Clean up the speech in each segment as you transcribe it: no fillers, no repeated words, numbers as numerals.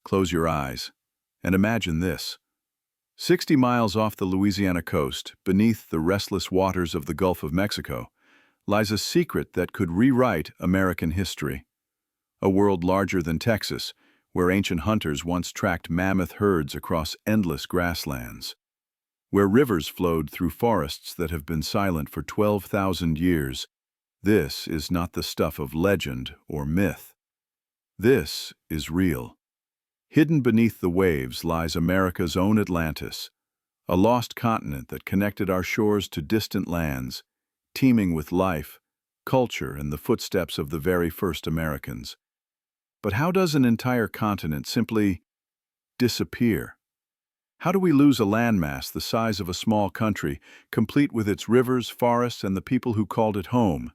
Close your eyes and imagine this. 60 miles off the Louisiana coast, beneath the restless waters of the Gulf of Mexico, lies a secret that could rewrite American history. A world larger than Texas, where ancient hunters once tracked mammoth herds across endless grasslands. Where rivers flowed through forests that have been silent for 12,000 years. This is not the stuff of legend or myth. This is real. Hidden beneath the waves lies America's own Atlantis, a lost continent that connected our shores to distant lands, teeming with life, culture, and the footsteps of the very first Americans. But how does an entire continent simply disappear? How do we lose a landmass the size of a small country, complete with its rivers, forests, and the people who called it home?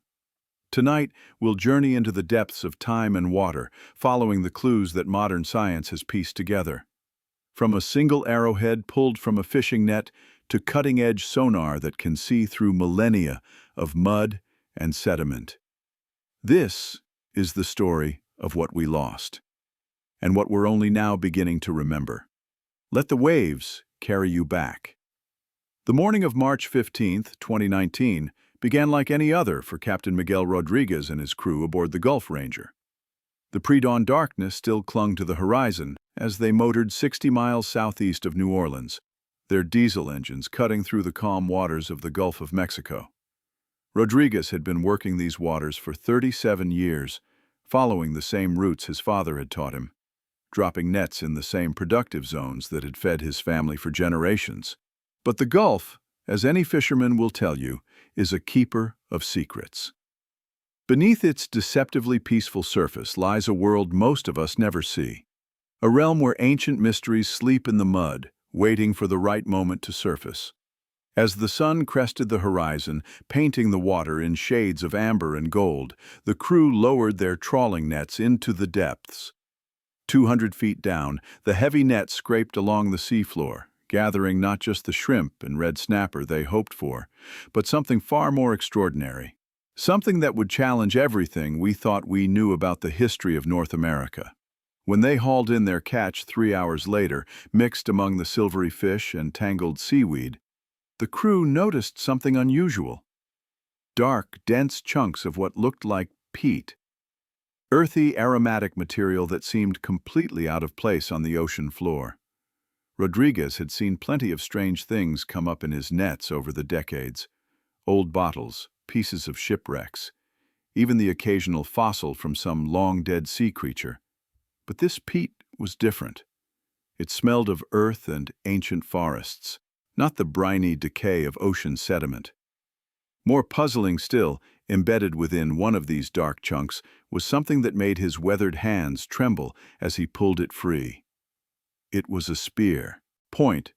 Tonight, we'll journey into the depths of time and water, following the clues that modern science has pieced together. From a single arrowhead pulled from a fishing net to cutting-edge sonar that can see through millennia of mud and sediment. This is the story of what we lost, and what we're only now beginning to remember. Let the waves carry you back. The morning of March 15, 2019, began like any other for Captain Miguel Rodriguez and his crew aboard the Gulf Ranger. The pre-dawn darkness still clung to the horizon as they motored 60 miles southeast of New Orleans, their diesel engines cutting through the calm waters of the Gulf of Mexico. Rodriguez had been working these waters for 37 years, following the same routes his father had taught him, dropping nets in the same productive zones that had fed his family for generations. But the Gulf, as any fisherman will tell you, is a keeper of secrets. Beneath its deceptively peaceful surface lies a world most of us never see. A realm where ancient mysteries sleep in the mud, waiting for the right moment to surface. As the sun crested the horizon, painting the water in shades of amber and gold, the crew lowered their trawling nets into the depths. 200 feet down, the heavy net scraped along the seafloor, gathering not just the shrimp and red snapper they hoped for, but something far more extraordinary. Something that would challenge everything we thought we knew about the history of North America. When they hauled in their catch 3 hours later, mixed among the silvery fish and tangled seaweed, the crew noticed something unusual. Dark, dense chunks of what looked like peat. Earthy, aromatic material that seemed completely out of place on the ocean floor. Rodriguez had seen plenty of strange things come up in his nets over the decades. Old bottles, pieces of shipwrecks, even the occasional fossil from some long-dead sea creature. But this peat was different. It smelled of earth and ancient forests, not the briny decay of ocean sediment. More puzzling still, embedded within one of these dark chunks, was something that made his weathered hands tremble as he pulled it free. It was a spear. Point.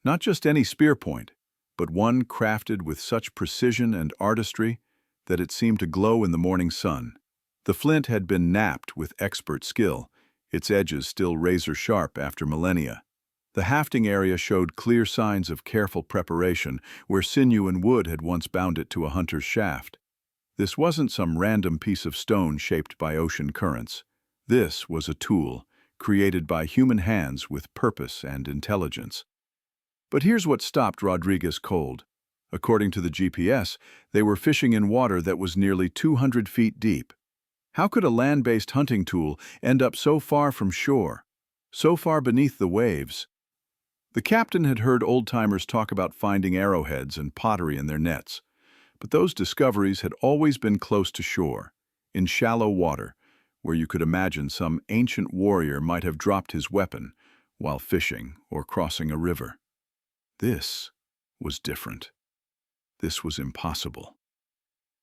Not just any spear point, but one crafted with such precision and artistry that it seemed to glow in the morning sun. The flint had been knapped with expert skill, its edges still razor-sharp after millennia. The hafting area showed clear signs of careful preparation, where sinew and wood had once bound it to a hunter's shaft. This wasn't some random piece of stone shaped by ocean currents. This was a tool, created by human hands with purpose and intelligence. But here's what stopped Rodriguez cold. According to the GPS, they were fishing in water that was nearly 200 feet deep. How could a land-based hunting tool end up so far from shore, so far beneath the waves? The captain had heard old-timers talk about finding arrowheads and pottery in their nets, but those discoveries had always been close to shore, in shallow water, where you could imagine some ancient warrior might have dropped his weapon while fishing or crossing a river. This was different. This was impossible.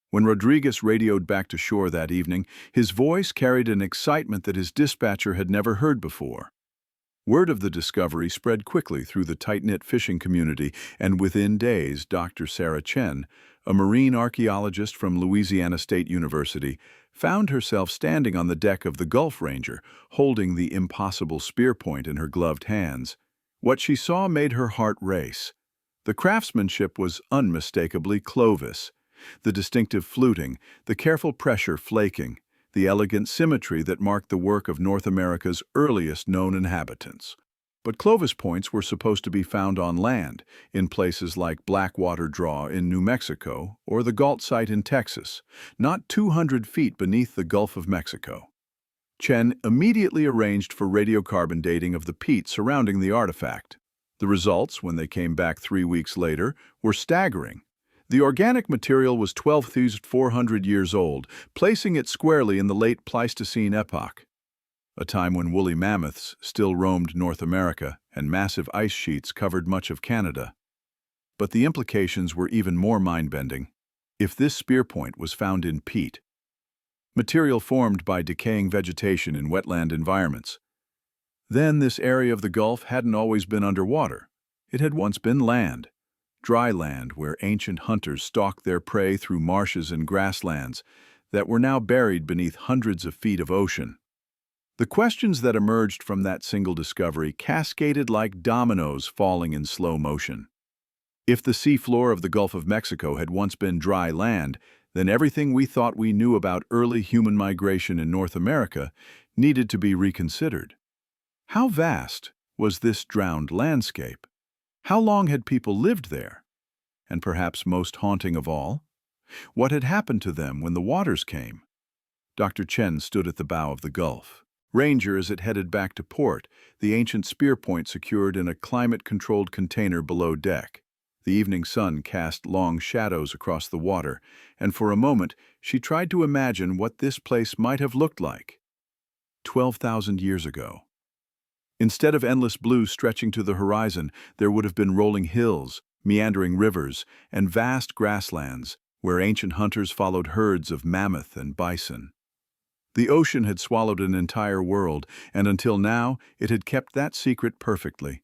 When Rodriguez radioed back to shore that evening, his voice carried an excitement that his dispatcher had never heard before. Word of the discovery spread quickly through the tight-knit fishing community, and within days, Dr. Sarah Chen, a marine archaeologist from Louisiana State University, found herself standing on the deck of the Gulf Ranger, holding the impossible spear point in her gloved hands. What she saw made her heart race. The craftsmanship was unmistakably Clovis. The distinctive fluting, the careful pressure flaking, the elegant symmetry that marked the work of North America's earliest known inhabitants. But Clovis points were supposed to be found on land, in places like Blackwater Draw in New Mexico or the Galt site in Texas, not 200 feet beneath the Gulf of Mexico. Chen immediately arranged for radiocarbon dating of the peat surrounding the artifact. The results, when they came back 3 weeks later, were staggering. The organic material was 12,400 years old, placing it squarely in the late Pleistocene epoch, a time when woolly mammoths still roamed North America and massive ice sheets covered much of Canada. But the implications were even more mind-bending. If this spear point was found in peat, material formed by decaying vegetation in wetland environments, then this area of the Gulf hadn't always been underwater. It had once been land, dry land where ancient hunters stalked their prey through marshes and grasslands that were now buried beneath hundreds of feet of ocean. The questions that emerged from that single discovery cascaded like dominoes falling in slow motion. If the seafloor of the Gulf of Mexico had once been dry land, then everything we thought we knew about early human migration in North America needed to be reconsidered. How vast was this drowned landscape? How long had people lived there? And perhaps most haunting of all, what had happened to them when the waters came? Dr. Chen stood at the bow of the Gulf. Ranger, as it headed back to port, the ancient spear point secured in a climate-controlled container below deck. The evening sun cast long shadows across the water, and for a moment she tried to imagine what this place might have looked like 12,000 years ago. Instead of endless blue stretching to the horizon, there would have been rolling hills, meandering rivers, and vast grasslands where ancient hunters followed herds of mammoth and bison. The ocean had swallowed an entire world, and until now it had kept that secret perfectly.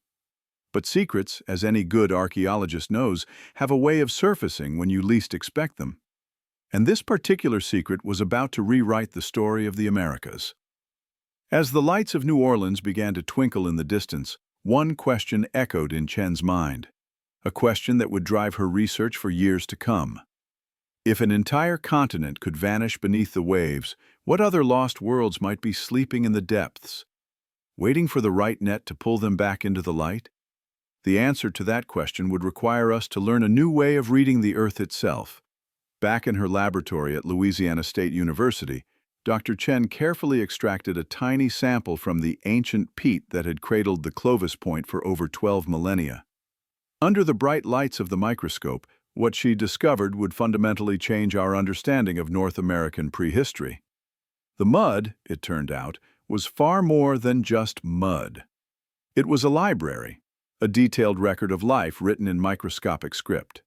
But secrets, as any good archaeologist knows, have a way of surfacing when you least expect them. And this particular secret was about to rewrite the story of the Americas. As the lights of New Orleans began to twinkle in the distance, one question echoed in Chen's mind, a question that would drive her research for years to come. If an entire continent could vanish beneath the waves, what other lost worlds might be sleeping in the depths, waiting for the right net to pull them back into the light? The answer to that question would require us to learn a new way of reading the Earth itself. Back in her laboratory at Louisiana State University, Dr. Chen carefully extracted a tiny sample from the ancient peat that had cradled the Clovis point for over 12 millennia. Under the bright lights of the microscope, what she discovered would fundamentally change our understanding of North American prehistory. The mud, it turned out, was far more than just mud. It was a library, a detailed record of life written in microscopic script.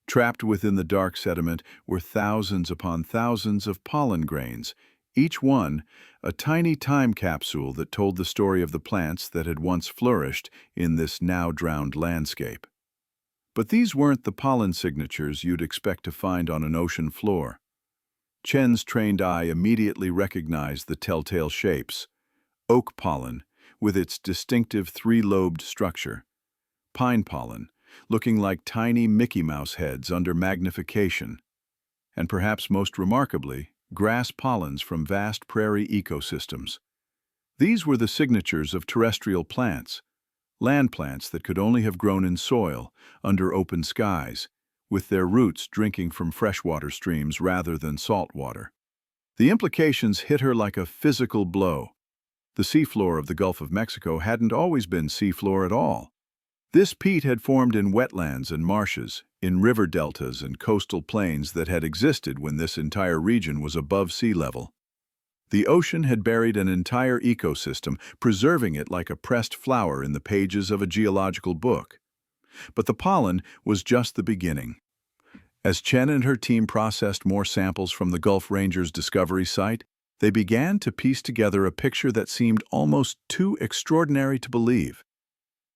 Trapped within the dark sediment were thousands upon thousands of pollen grains, each one a tiny time capsule that told the story of the plants that had once flourished in this now drowned landscape. But these weren't the pollen signatures you'd expect to find on an ocean floor. Chen's trained eye immediately recognized the telltale shapes: oak pollen, with its distinctive three-lobed structure; pine pollen, looking like tiny Mickey Mouse heads under magnification; and perhaps most remarkably, grass pollens from vast prairie ecosystems. These were the signatures of terrestrial plants, land plants that could only have grown in soil, under open skies, with their roots drinking from freshwater streams rather than salt water. The implications hit her like a physical blow. The seafloor of the Gulf of Mexico hadn't always been seafloor at all. This peat had formed in wetlands and marshes, in river deltas and coastal plains that had existed when this entire region was above sea level. The ocean had buried an entire ecosystem, preserving it like a pressed flower in the pages of a geological book. But the pollen was just the beginning. As Chen and her team processed more samples from the Gulf Rangers discovery site, they began to piece together a picture that seemed almost too extraordinary to believe.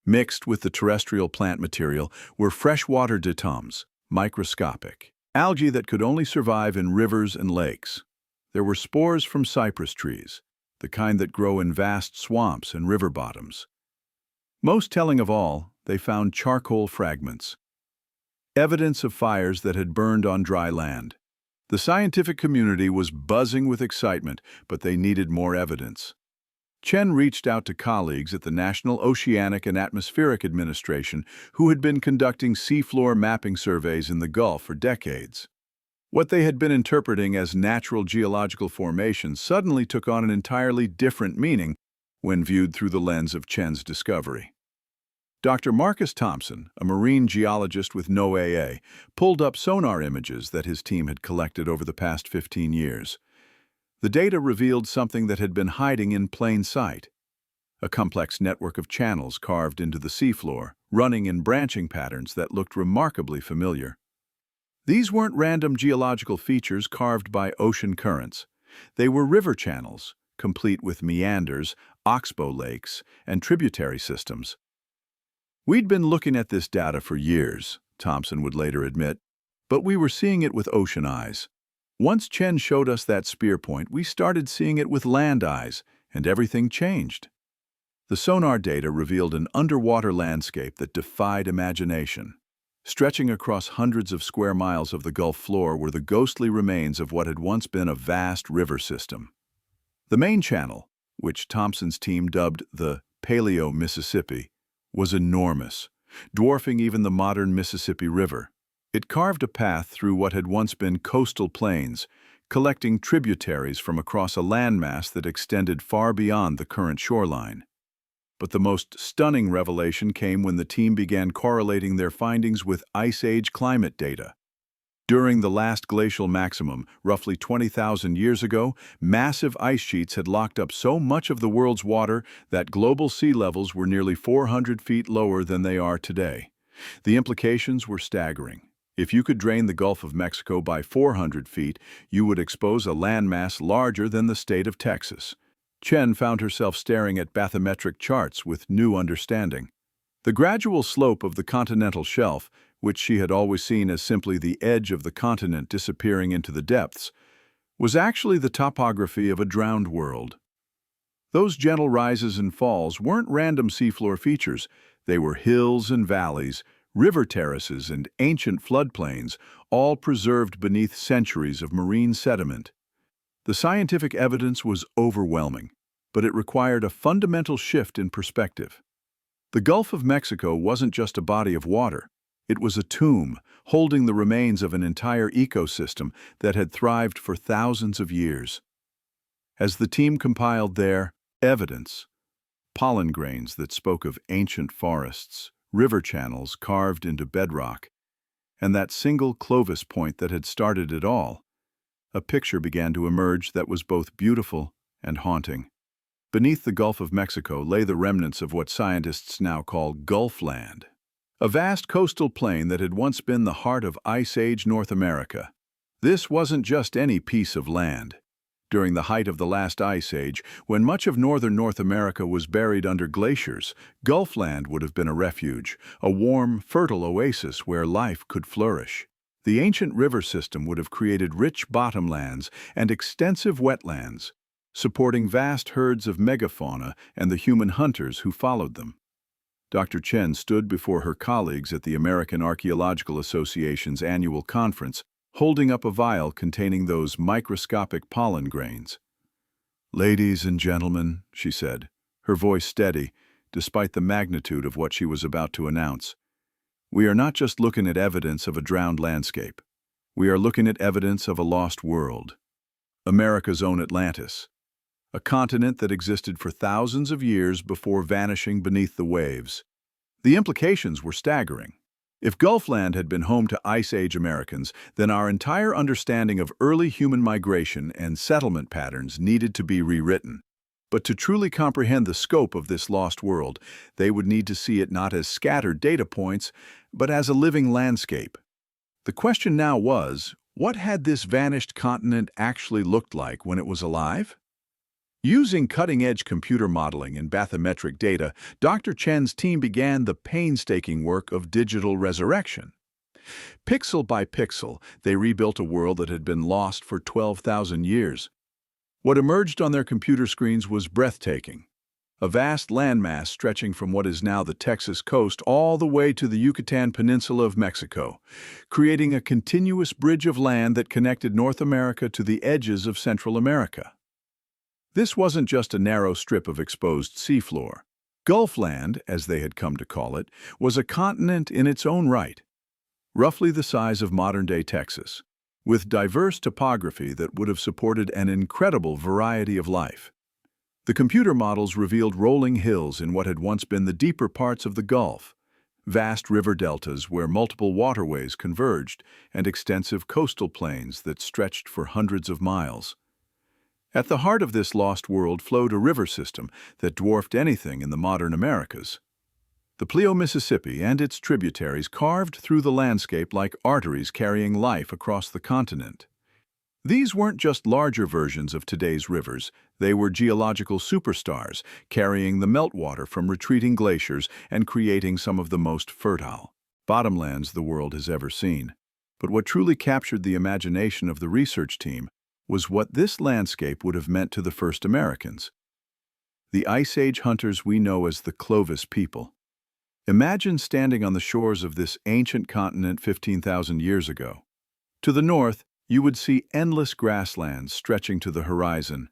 Mixed with the terrestrial plant material were freshwater diatoms, microscopic, algae that could only survive in rivers and lakes. There were spores from cypress trees, the kind that grow in vast swamps and river bottoms. Most telling of all, they found charcoal fragments, evidence of fires that had burned on dry land. The scientific community was buzzing with excitement, but they needed more evidence. Chen reached out to colleagues at the National Oceanic and Atmospheric Administration who had been conducting seafloor mapping surveys in the Gulf for decades. What they had been interpreting as natural geological formations suddenly took on an entirely different meaning when viewed through the lens of Chen's discovery. Dr. Marcus Thompson, a marine geologist with NOAA, pulled up sonar images that his team had collected over the past 15 years. The data revealed something that had been hiding in plain sight: a complex network of channels carved into the seafloor, running in branching patterns that looked remarkably familiar. These weren't random geological features carved by ocean currents. They were river channels, complete with meanders, oxbow lakes, and tributary systems. We'd been looking at this data for years, Thompson would later admit, but we were seeing it with ocean eyes. Once Chen showed us that spear point, we started seeing it with land eyes, and everything changed. The sonar data revealed an underwater landscape that defied imagination. Stretching across hundreds of square miles of the Gulf floor were the ghostly remains of what had once been a vast river system. The main channel, which Thompson's team dubbed the Paleo-Mississippi, was enormous, dwarfing even the modern Mississippi River. It carved a path through what had once been coastal plains, collecting tributaries from across a landmass that extended far beyond the current shoreline. But the most stunning revelation came when the team began correlating their findings with Ice Age climate data. During the last glacial maximum, roughly 20,000 years ago, massive ice sheets had locked up so much of the world's water that global sea levels were nearly 400 feet lower than they are today. The implications were staggering. If you could drain the Gulf of Mexico by 400 feet, you would expose a landmass larger than the state of Texas. Chen found herself staring at bathymetric charts with new understanding. The gradual slope of the continental shelf, which she had always seen as simply the edge of the continent disappearing into the depths, was actually the topography of a drowned world. Those gentle rises and falls weren't random seafloor features. They were hills and valleys, river terraces and ancient floodplains, all preserved beneath centuries of marine sediment. The scientific evidence was overwhelming, but it required a fundamental shift in perspective. The Gulf of Mexico wasn't just a body of water. It was a tomb, holding the remains of an entire ecosystem that had thrived for thousands of years. As the team compiled their evidence, pollen grains that spoke of ancient forests, river channels carved into bedrock, and that single Clovis point that had started it all, a picture began to emerge that was both beautiful and haunting. Beneath the Gulf of Mexico lay the remnants of what scientists now call Gulfland, a vast coastal plain that had once been the heart of Ice Age North America. This wasn't just any piece of land. During the height of the last Ice Age, when much of northern North America was buried under glaciers, Gulfland would have been a refuge, a warm, fertile oasis where life could flourish. The ancient river system would have created rich bottomlands and extensive wetlands, supporting vast herds of megafauna and the human hunters who followed them. Dr. Chen stood before her colleagues at the American Archaeological Association's annual conference, holding up a vial containing those microscopic pollen grains. "Ladies and gentlemen," she said, her voice steady, despite the magnitude of what she was about to announce, "we are not just looking at evidence of a drowned landscape. We are looking at evidence of a lost world. America's own Atlantis. A continent that existed for thousands of years before vanishing beneath the waves." The implications were staggering. If Gulfland had been home to Ice Age Americans, then our entire understanding of early human migration and settlement patterns needed to be rewritten. But to truly comprehend the scope of this lost world, they would need to see it not as scattered data points, but as a living landscape. The question now was, what had this vanished continent actually looked like when it was alive? Using cutting-edge computer modeling and bathymetric data, Dr. Chen's team began the painstaking work of digital resurrection. Pixel by pixel, they rebuilt a world that had been lost for 12,000 years. What emerged on their computer screens was breathtaking. a vast landmass stretching from what is now the Texas coast all the way to the Yucatan Peninsula of Mexico, creating a continuous bridge of land that connected North America to the edges of Central America. This wasn't just a narrow strip of exposed seafloor. Gulfland, as they had come to call it, was a continent in its own right, roughly the size of modern-day Texas, with diverse topography that would have supported an incredible variety of life. The computer models revealed rolling hills in what had once been the deeper parts of the Gulf, vast river deltas where multiple waterways converged, and extensive coastal plains that stretched for hundreds of miles. At the heart of this lost world flowed a river system that dwarfed anything in the modern Americas. The Pleo Mississippi and its tributaries carved through the landscape like arteries carrying life across the continent. These weren't just larger versions of today's rivers, they were geological superstars, carrying the meltwater from retreating glaciers and creating some of the most fertile bottomlands the world has ever seen. But what truly captured the imagination of the research team was what this landscape would have meant to the first Americans, the Ice Age hunters we know as the Clovis people. Imagine standing on the shores of this ancient continent 15,000 years ago. To the north, you would see endless grasslands stretching to the horizon,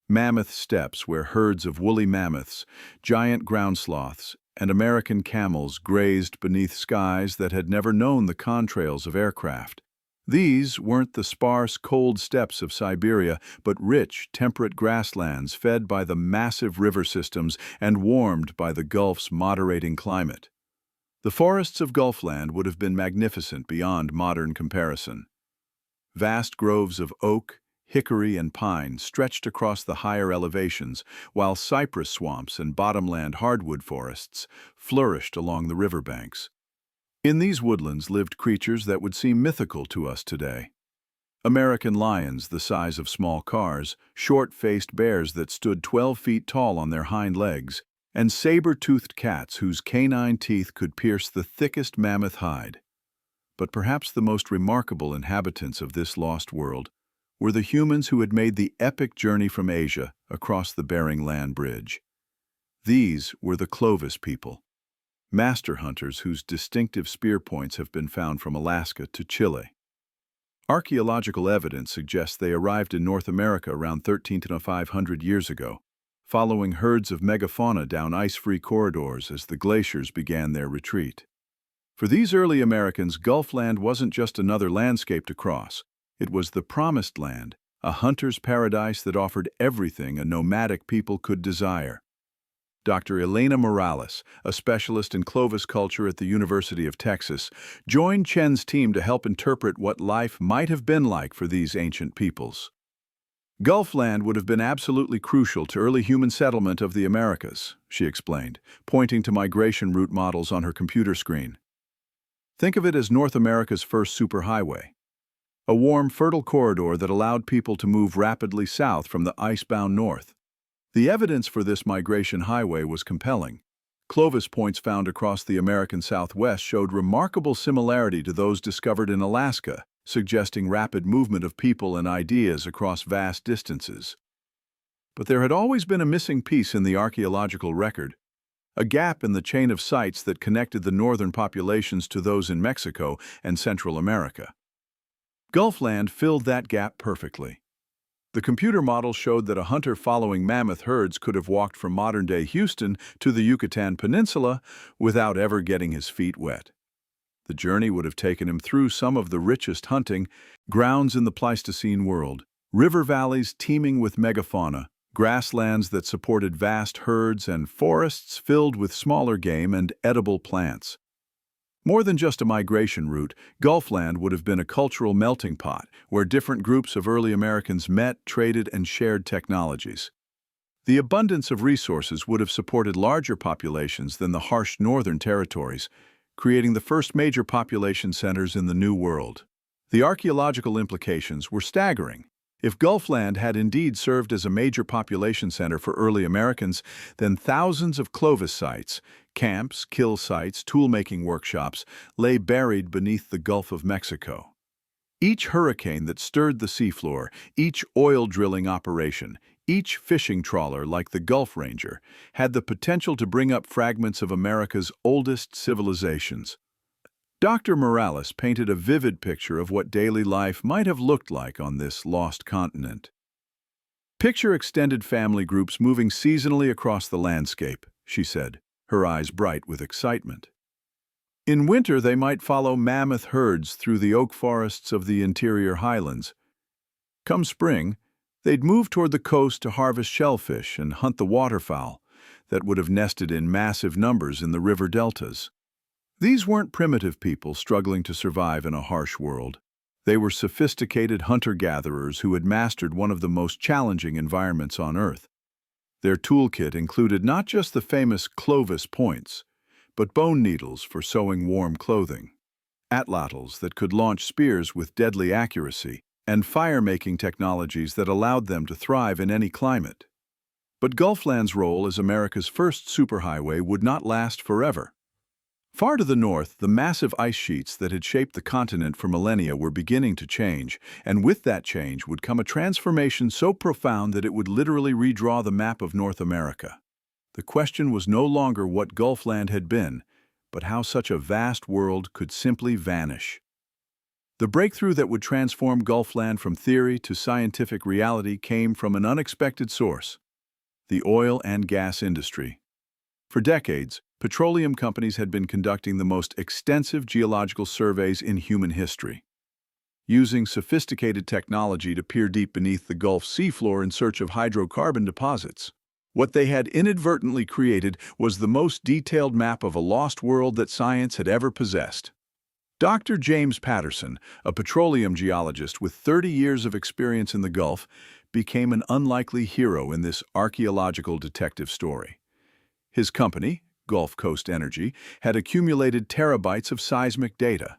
mammoth steppes where herds of woolly mammoths, giant ground sloths, and American camels grazed beneath skies that had never known the contrails of aircraft. These weren't the sparse, cold steppes of Siberia, but rich, temperate grasslands fed by the massive river systems and warmed by the Gulf's moderating climate. The forests of Gulfland would have been magnificent beyond modern comparison. Vast groves of oak, hickory, and pine stretched across the higher elevations, while cypress swamps and bottomland hardwood forests flourished along the riverbanks. In these woodlands lived creatures that would seem mythical to us today. American lions the size of small cars, short-faced bears that stood 12 feet tall on their hind legs, and saber-toothed cats whose canine teeth could pierce the thickest mammoth hide. But perhaps the most remarkable inhabitants of this lost world were the humans who had made the epic journey from Asia across the Bering Land Bridge. These were the Clovis people, master hunters whose distinctive spear points have been found from Alaska to Chile. Archaeological evidence suggests they arrived in North America around 13,500 years ago, following herds of megafauna down ice-free corridors as the glaciers began their retreat. For these early Americans, Gulfland wasn't just another landscape to cross. It was the promised land, a hunter's paradise that offered everything a nomadic people could desire. Dr. Elena Morales, a specialist in Clovis culture at the University of Texas, joined Chen's team to help interpret what life might have been like for these ancient peoples. Gulfland would have been absolutely crucial to early human settlement of the Americas, she explained, pointing to migration route models on her computer screen. Think of it as North America's first superhighway, a warm, fertile corridor that allowed people to move rapidly south from the ice-bound north. The evidence for this migration highway was compelling. Clovis points found across the American Southwest showed remarkable similarity to those discovered in Alaska, suggesting rapid movement of people and ideas across vast distances. But there had always been a missing piece in the archaeological record, a gap in the chain of sites that connected the northern populations to those in Mexico and Central America. Gulfland filled that gap perfectly. The computer model showed that a hunter following mammoth herds could have walked from modern-day Houston to the Yucatan Peninsula without ever getting his feet wet. The journey would have taken him through some of the richest hunting grounds in the Pleistocene world, river valleys teeming with megafauna, grasslands that supported vast herds, and forests filled with smaller game and edible plants. More than just a migration route, Gulfland would have been a cultural melting pot where different groups of early Americans met, traded, and shared technologies. The abundance of resources would have supported larger populations than the harsh northern territories, creating the first major population centers in the New World. The archaeological implications were staggering. If Gulfland had indeed served as a major population center for early Americans, then thousands of Clovis sites, camps, kill sites, tool-making workshops, lay buried beneath the Gulf of Mexico. Each hurricane that stirred the seafloor, each oil drilling operation, Each fishing trawler, like the Gulf Ranger, had the potential to bring up fragments of America's oldest civilizations. Dr. Morales painted a vivid picture of what daily life might have looked like on this lost continent. "Picture extended family groups moving seasonally across the landscape," she said, her eyes bright with excitement. In winter, they might follow mammoth herds through the oak forests of the interior highlands. Come spring, they'd move toward the coast to harvest shellfish and hunt the waterfowl that would have nested in massive numbers in the river deltas. These weren't primitive people struggling to survive in a harsh world. They were sophisticated hunter-gatherers who had mastered one of the most challenging environments on Earth. Their toolkit included not just the famous Clovis points, but bone needles for sewing warm clothing, atlatls that could launch spears with deadly accuracy, and fire-making technologies that allowed them to thrive in any climate. But Gulfland's role as America's first superhighway would not last forever. Far to the north, the massive ice sheets that had shaped the continent for millennia were beginning to change, and with that change would come a transformation so profound that it would literally redraw the map of North America. The question was no longer what Gulfland had been, but how such a vast world could simply vanish. The breakthrough that would transform Gulfland from theory to scientific reality came from an unexpected source: the oil and gas industry. For decades, petroleum companies had been conducting the most extensive geological surveys in human history. Using sophisticated technology to peer deep beneath the Gulf seafloor in search of hydrocarbon deposits. What they had inadvertently created was the most detailed map of a lost world that science had ever possessed. Dr. James Patterson, a petroleum geologist with 30 years of experience in the Gulf, became an unlikely hero in this archaeological detective story. His company, Gulf Coast Energy, had accumulated terabytes of seismic data.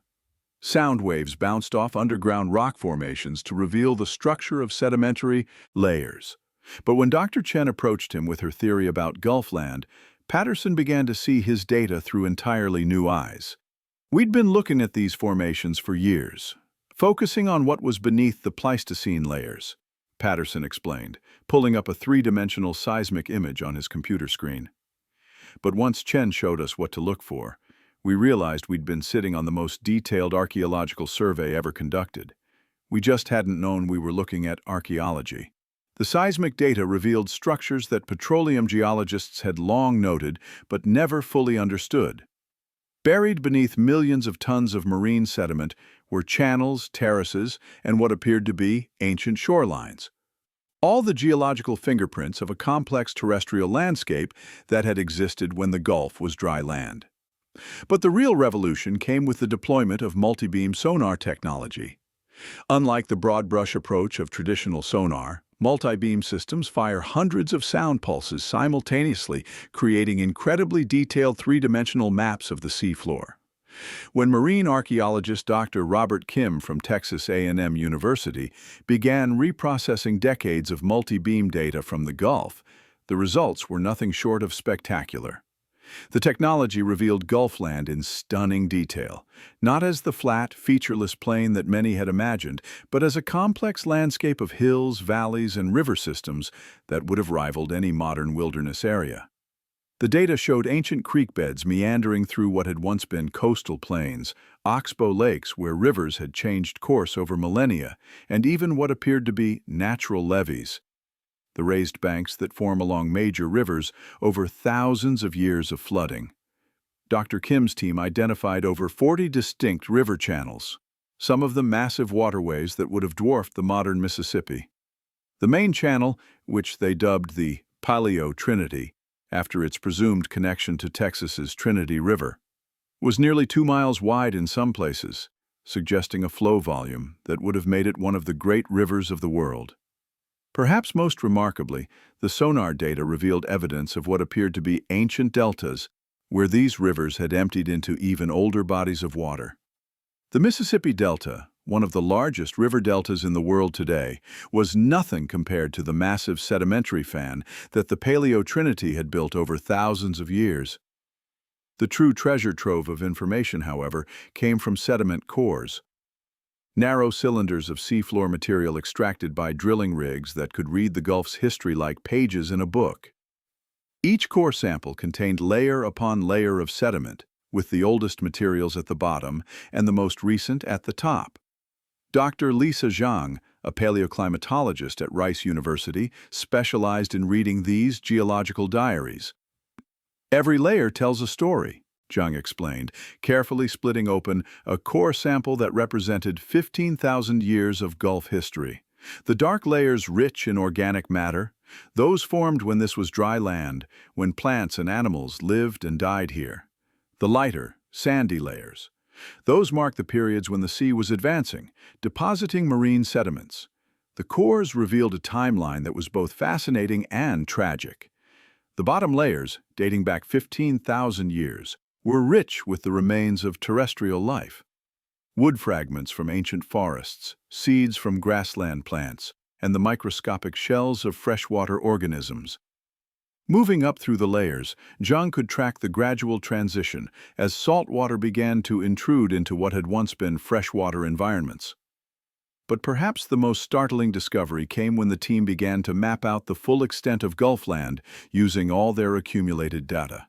Sound waves bounced off underground rock formations to reveal the structure of sedimentary layers. But when Dr. Chen approached him with her theory about Gulfland, Patterson began to see his data through entirely new eyes. "We'd been looking at these formations for years, focusing on what was beneath the Pleistocene layers," Patterson explained, pulling up a three-dimensional seismic image on his computer screen. "But once Chen showed us what to look for, we realized we'd been sitting on the most detailed archaeological survey ever conducted. We just hadn't known we were looking at archaeology." The seismic data revealed structures that petroleum geologists had long noted but never fully understood. Buried beneath millions of tons of marine sediment were channels, terraces, and what appeared to be ancient shorelines. All the geological fingerprints of a complex terrestrial landscape that had existed when the Gulf was dry land. But the real revolution came with the deployment of multi-beam sonar technology. Unlike the broad-brush approach of traditional sonar, multi-beam systems fire hundreds of sound pulses simultaneously, creating incredibly detailed three-dimensional maps of the seafloor. When marine archaeologist Dr. Robert Kim from Texas A&M University began reprocessing decades of multi-beam data from the Gulf, the results were nothing short of spectacular. The technology revealed Gulfland in stunning detail, not as the flat, featureless plain that many had imagined, but as a complex landscape of hills, valleys, and river systems that would have rivaled any modern wilderness area. The data showed ancient creek beds meandering through what had once been coastal plains, oxbow lakes where rivers had changed course over millennia, and even what appeared to be natural levees, the raised banks that form along major rivers over thousands of years of flooding. Dr. Kim's team identified over 40 distinct river channels, some of them massive waterways that would have dwarfed the modern Mississippi. The main channel, which they dubbed the Paleo Trinity, after its presumed connection to Texas's Trinity River, was nearly 2 miles wide in some places, suggesting a flow volume that would have made it one of the great rivers of the world. Perhaps most remarkably, the sonar data revealed evidence of what appeared to be ancient deltas, where these rivers had emptied into even older bodies of water. The Mississippi Delta, one of the largest river deltas in the world today, was nothing compared to the massive sedimentary fan that the Paleo Trinity had built over thousands of years. The true treasure trove of information, however, came from sediment cores. narrow cylinders of seafloor material extracted by drilling rigs that could read the Gulf's history like pages in a book. Each core sample contained layer upon layer of sediment, with the oldest materials at the bottom and the most recent at the top. Dr. Lisa Zhang, a paleoclimatologist at Rice University, specialized in reading these geological diaries. Every layer tells a story, Zhang explained, carefully splitting open a core sample that represented 15,000 years of Gulf history. The dark layers rich in organic matter, those formed when this was dry land, when plants and animals lived and died here. The lighter, sandy layers, those mark the periods when the sea was advancing, depositing marine sediments. The cores revealed a timeline that was both fascinating and tragic. The bottom layers, dating back 15,000 years, were rich with the remains of terrestrial life. Wood fragments from ancient forests, seeds from grassland plants, and the microscopic shells of freshwater organisms. Moving up through the layers, Zhang could track the gradual transition as salt water began to intrude into what had once been freshwater environments. But perhaps the most startling discovery came when the team began to map out the full extent of Gulfland using all their accumulated data.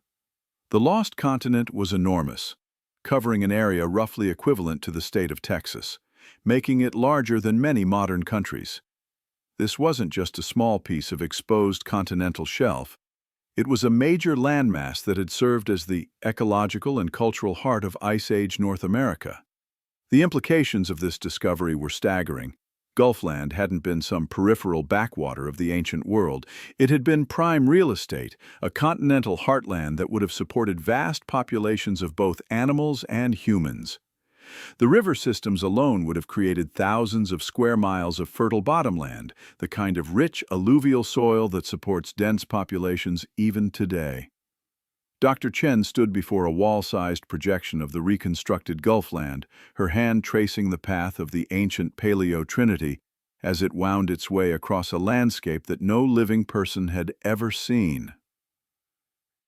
The lost continent was enormous, covering an area roughly equivalent to the state of Texas, making it larger than many modern countries. This wasn't just a small piece of exposed continental shelf. It was a major landmass that had served as the ecological and cultural heart of Ice Age North America. The implications of this discovery were staggering. Gulfland hadn't been some peripheral backwater of the ancient world. It had been prime real estate, a continental heartland that would have supported vast populations of both animals and humans. The river systems alone would have created thousands of square miles of fertile bottomland, the kind of rich alluvial soil that supports dense populations even today. Dr. Chen stood before a wall-sized projection of the reconstructed Gulfland, her hand tracing the path of the ancient Paleo-Trinity as it wound its way across a landscape that no living person had ever seen.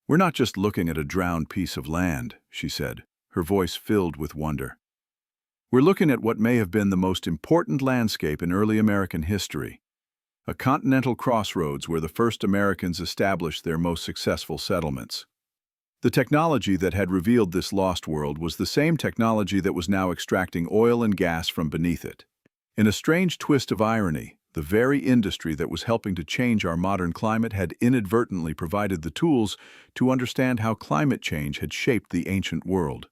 "We're not just looking at a drowned piece of land," she said, her voice filled with wonder. "We're looking at what may have been the most important landscape in early American history, a continental crossroads where the first Americans established their most successful settlements." The technology that had revealed this lost world was the same technology that was now extracting oil and gas from beneath it. In a strange twist of irony, the very industry that was helping to change our modern climate had inadvertently provided the tools to understand how climate change had shaped the ancient world.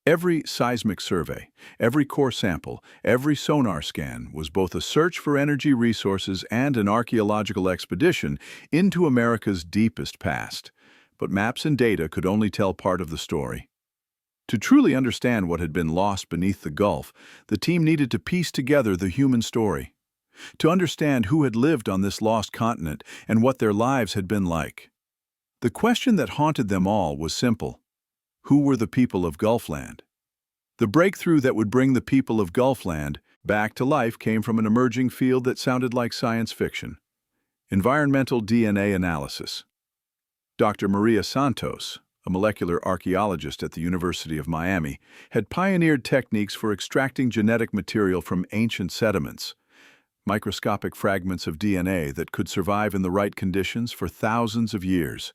Every seismic survey, every core sample, every sonar scan was both a search for energy resources and an archaeological expedition into America's deepest past. But maps and data could only tell part of the story. To truly understand what had been lost beneath the Gulf, the team needed to piece together the human story, to understand who had lived on this lost continent and what their lives had been like. The question that haunted them all was simple: who were the people of Gulfland? The breakthrough that would bring the people of Gulfland back to life came from an emerging field that sounded like science fiction: environmental DNA analysis. Dr. Maria Santos, a molecular archaeologist at the University of Miami, had pioneered techniques for extracting genetic material from ancient sediments, microscopic fragments of DNA that could survive in the right conditions for thousands of years.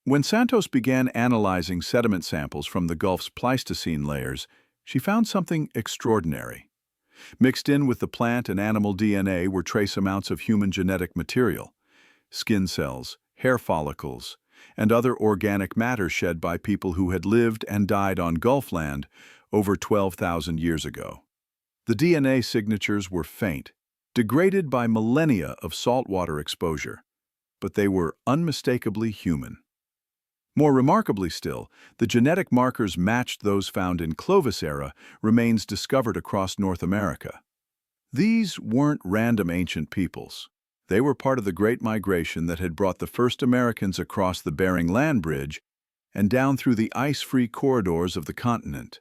When Santos began analyzing sediment samples from the Gulf's Pleistocene layers, she found something extraordinary. Mixed in with the plant and animal DNA were trace amounts of human genetic material: skin cells, hair follicles, and other organic matter shed by people who had lived and died on Gulfland over 12,000 years ago. The DNA signatures were faint, degraded by millennia of saltwater exposure, but they were unmistakably human. More remarkably still, the genetic markers matched those found in Clovis era remains discovered across North America. These weren't random ancient peoples. They were part of the Great Migration that had brought the first Americans across the Bering Land Bridge and down through the ice-free corridors of the continent.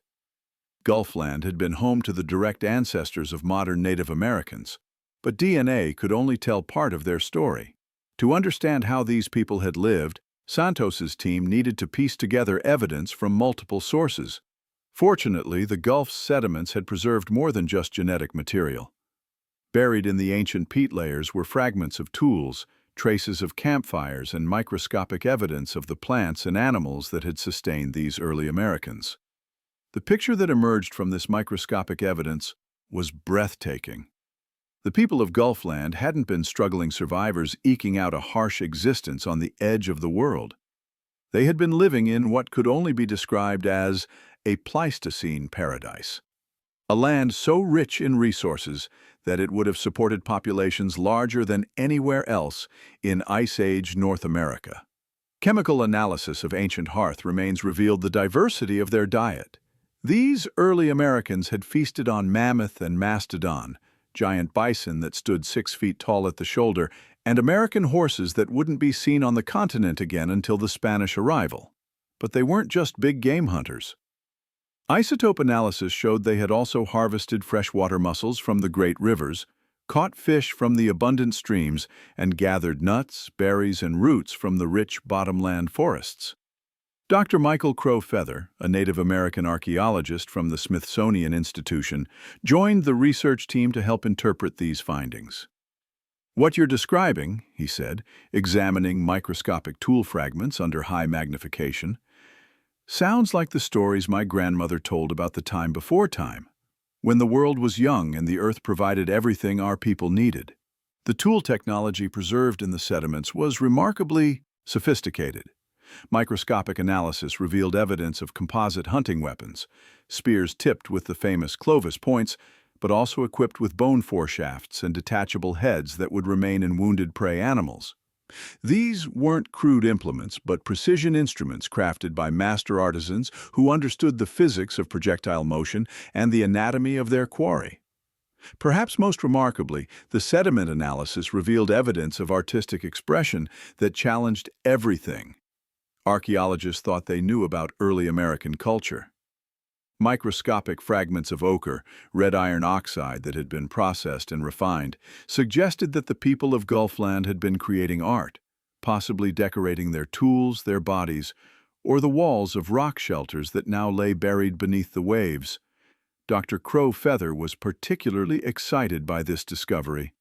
Gulfland had been home to the direct ancestors of modern Native Americans, but DNA could only tell part of their story. To understand how these people had lived, Santos's team needed to piece together evidence from multiple sources. Fortunately, the Gulf's sediments had preserved more than just genetic material. Buried in the ancient peat layers were fragments of tools, traces of campfires, and microscopic evidence of the plants and animals that had sustained these early Americans. The picture that emerged from this microscopic evidence was breathtaking. The people of Gulfland hadn't been struggling survivors eking out a harsh existence on the edge of the world. They had been living in what could only be described as a Pleistocene paradise, a land so rich in resources that it would have supported populations larger than anywhere else in Ice Age North America. Chemical analysis of ancient hearth remains revealed the diversity of their diet. These early Americans had feasted on mammoth and mastodon, giant bison that stood 6 feet tall at the shoulder, and American horses that wouldn't be seen on the continent again until the Spanish arrival. But they weren't just big game hunters. Isotope analysis showed they had also harvested freshwater mussels from the great rivers, caught fish from the abundant streams, and gathered nuts, berries, and roots from the rich bottomland forests. Dr. Michael Crow Feather, a Native American archaeologist from the Smithsonian Institution, joined the research team to help interpret these findings. "What you're describing," he said, examining microscopic tool fragments under high magnification, "sounds like the stories my grandmother told about the time before time, when the world was young and the earth provided everything our people needed. The tool technology preserved in the sediments was remarkably sophisticated. Microscopic analysis revealed evidence of composite hunting weapons, spears tipped with the famous Clovis points, but also equipped with bone foreshafts and detachable heads that would remain in wounded prey animals. These weren't crude implements, but precision instruments crafted by master artisans who understood the physics of projectile motion and the anatomy of their quarry. Perhaps most remarkably, the sediment analysis revealed evidence of artistic expression that challenged everything archaeologists thought they knew about early American culture. Microscopic fragments of ochre, red iron oxide that had been processed and refined, suggested that the people of Gulfland had been creating art, possibly decorating their tools, their bodies, or the walls of rock shelters that now lay buried beneath the waves. Dr. Crow Feather was particularly excited by this discovery.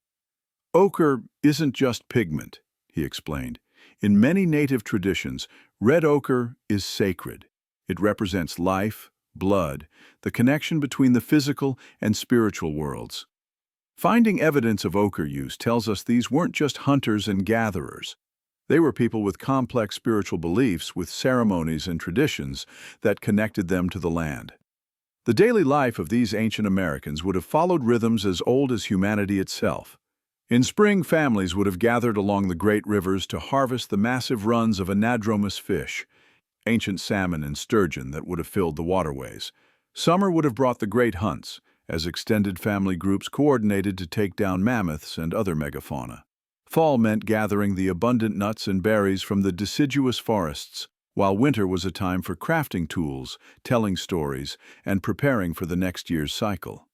"Ochre isn't just pigment," he explained. "In many native traditions, red ochre is sacred. It represents life, blood, the connection between the physical and spiritual worlds. Finding evidence of ochre use tells us these weren't just hunters and gatherers. They were people with complex spiritual beliefs, with ceremonies and traditions that connected them to the land. The daily life of these ancient Americans would have followed rhythms as old as humanity itself. In spring, families would have gathered along the great rivers to harvest the massive runs of anadromous fish, ancient salmon and sturgeon that would have filled the waterways. Summer would have brought the great hunts, as extended family groups coordinated to take down mammoths and other megafauna. Fall meant gathering the abundant nuts and berries from the deciduous forests, while winter was a time for crafting tools, telling stories, and preparing for the next year's cycle.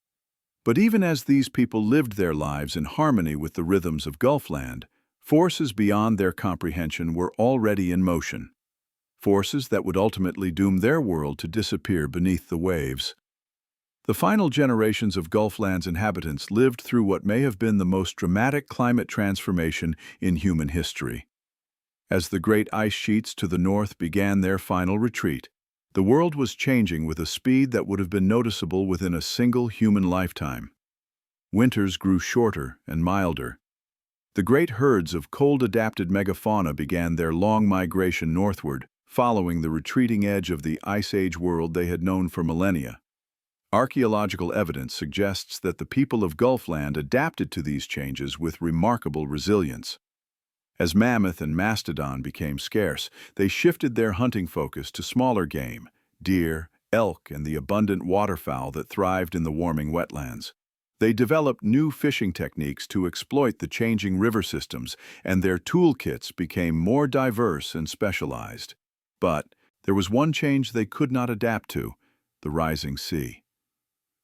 But even as these people lived their lives in harmony with the rhythms of Gulfland, forces beyond their comprehension were already in motion. Forces that would ultimately doom their world to disappear beneath the waves. The final generations of Gulfland's inhabitants lived through what may have been the most dramatic climate transformation in human history. As the great ice sheets to the north began their final retreat, the world was changing with a speed that would have been noticeable within a single human lifetime. Winters grew shorter and milder. The great herds of cold-adapted megafauna began their long migration northward, following the retreating edge of the Ice Age world they had known for millennia. Archaeological evidence suggests that the people of Gulfland adapted to these changes with remarkable resilience. As mammoth and mastodon became scarce, they shifted their hunting focus to smaller game, deer, elk, and the abundant waterfowl that thrived in the warming wetlands. They developed new fishing techniques to exploit the changing river systems, and their toolkits became more diverse and specialized. But there was one change they could not adapt to: the rising sea.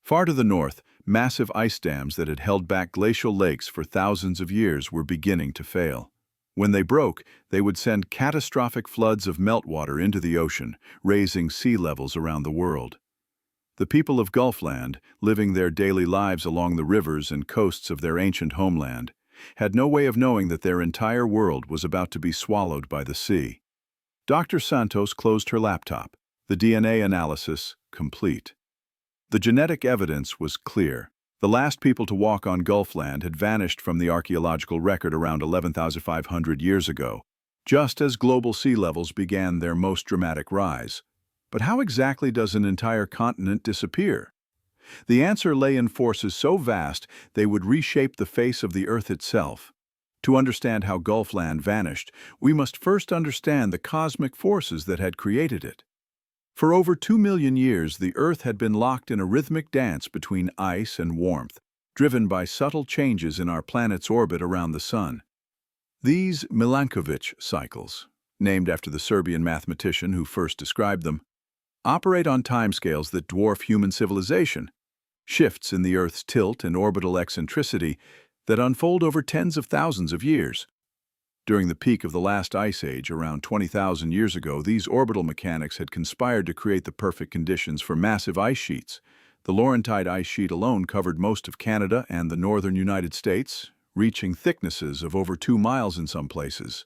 Far to the north, massive ice dams that had held back glacial lakes for thousands of years were beginning to fail. When they broke, they would send catastrophic floods of meltwater into the ocean, raising sea levels around the world. The people of Gulfland, living their daily lives along the rivers and coasts of their ancient homeland, had no way of knowing that their entire world was about to be swallowed by the sea. Dr. Santos closed her laptop, the DNA analysis complete. The genetic evidence was clear. The last people to walk on Gulfland had vanished from the archaeological record around 11,500 years ago, just as global sea levels began their most dramatic rise. But how exactly does an entire continent disappear? The answer lay in forces so vast they would reshape the face of the Earth itself. To understand how Gulfland vanished, we must first understand the cosmic forces that had created it. For over 2 million years, the Earth had been locked in a rhythmic dance between ice and warmth, driven by subtle changes in our planet's orbit around the Sun. These Milankovitch cycles, named after the Serbian mathematician who first described them, operate on timescales that dwarf human civilization, shifts in the Earth's tilt and orbital eccentricity that unfold over tens of thousands of years. During the peak of the last ice age, around 20,000 years ago, these orbital mechanics had conspired to create the perfect conditions for massive ice sheets. The Laurentide ice sheet alone covered most of Canada and the northern United States, reaching thicknesses of over 2 miles in some places.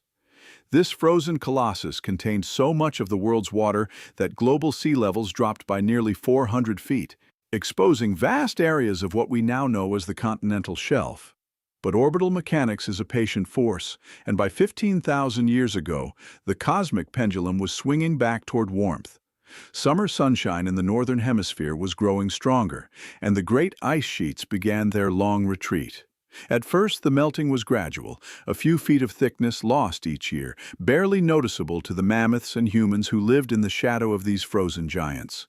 This frozen colossus contained so much of the world's water that global sea levels dropped by nearly 400 feet, exposing vast areas of what we now know as the continental shelf. But orbital mechanics is a patient force, and by 15,000 years ago, the cosmic pendulum was swinging back toward warmth. Summer sunshine in the northern hemisphere was growing stronger, and the great ice sheets began their long retreat. At first, the melting was gradual, a few feet of thickness lost each year, barely noticeable to the mammoths and humans who lived in the shadow of these frozen giants.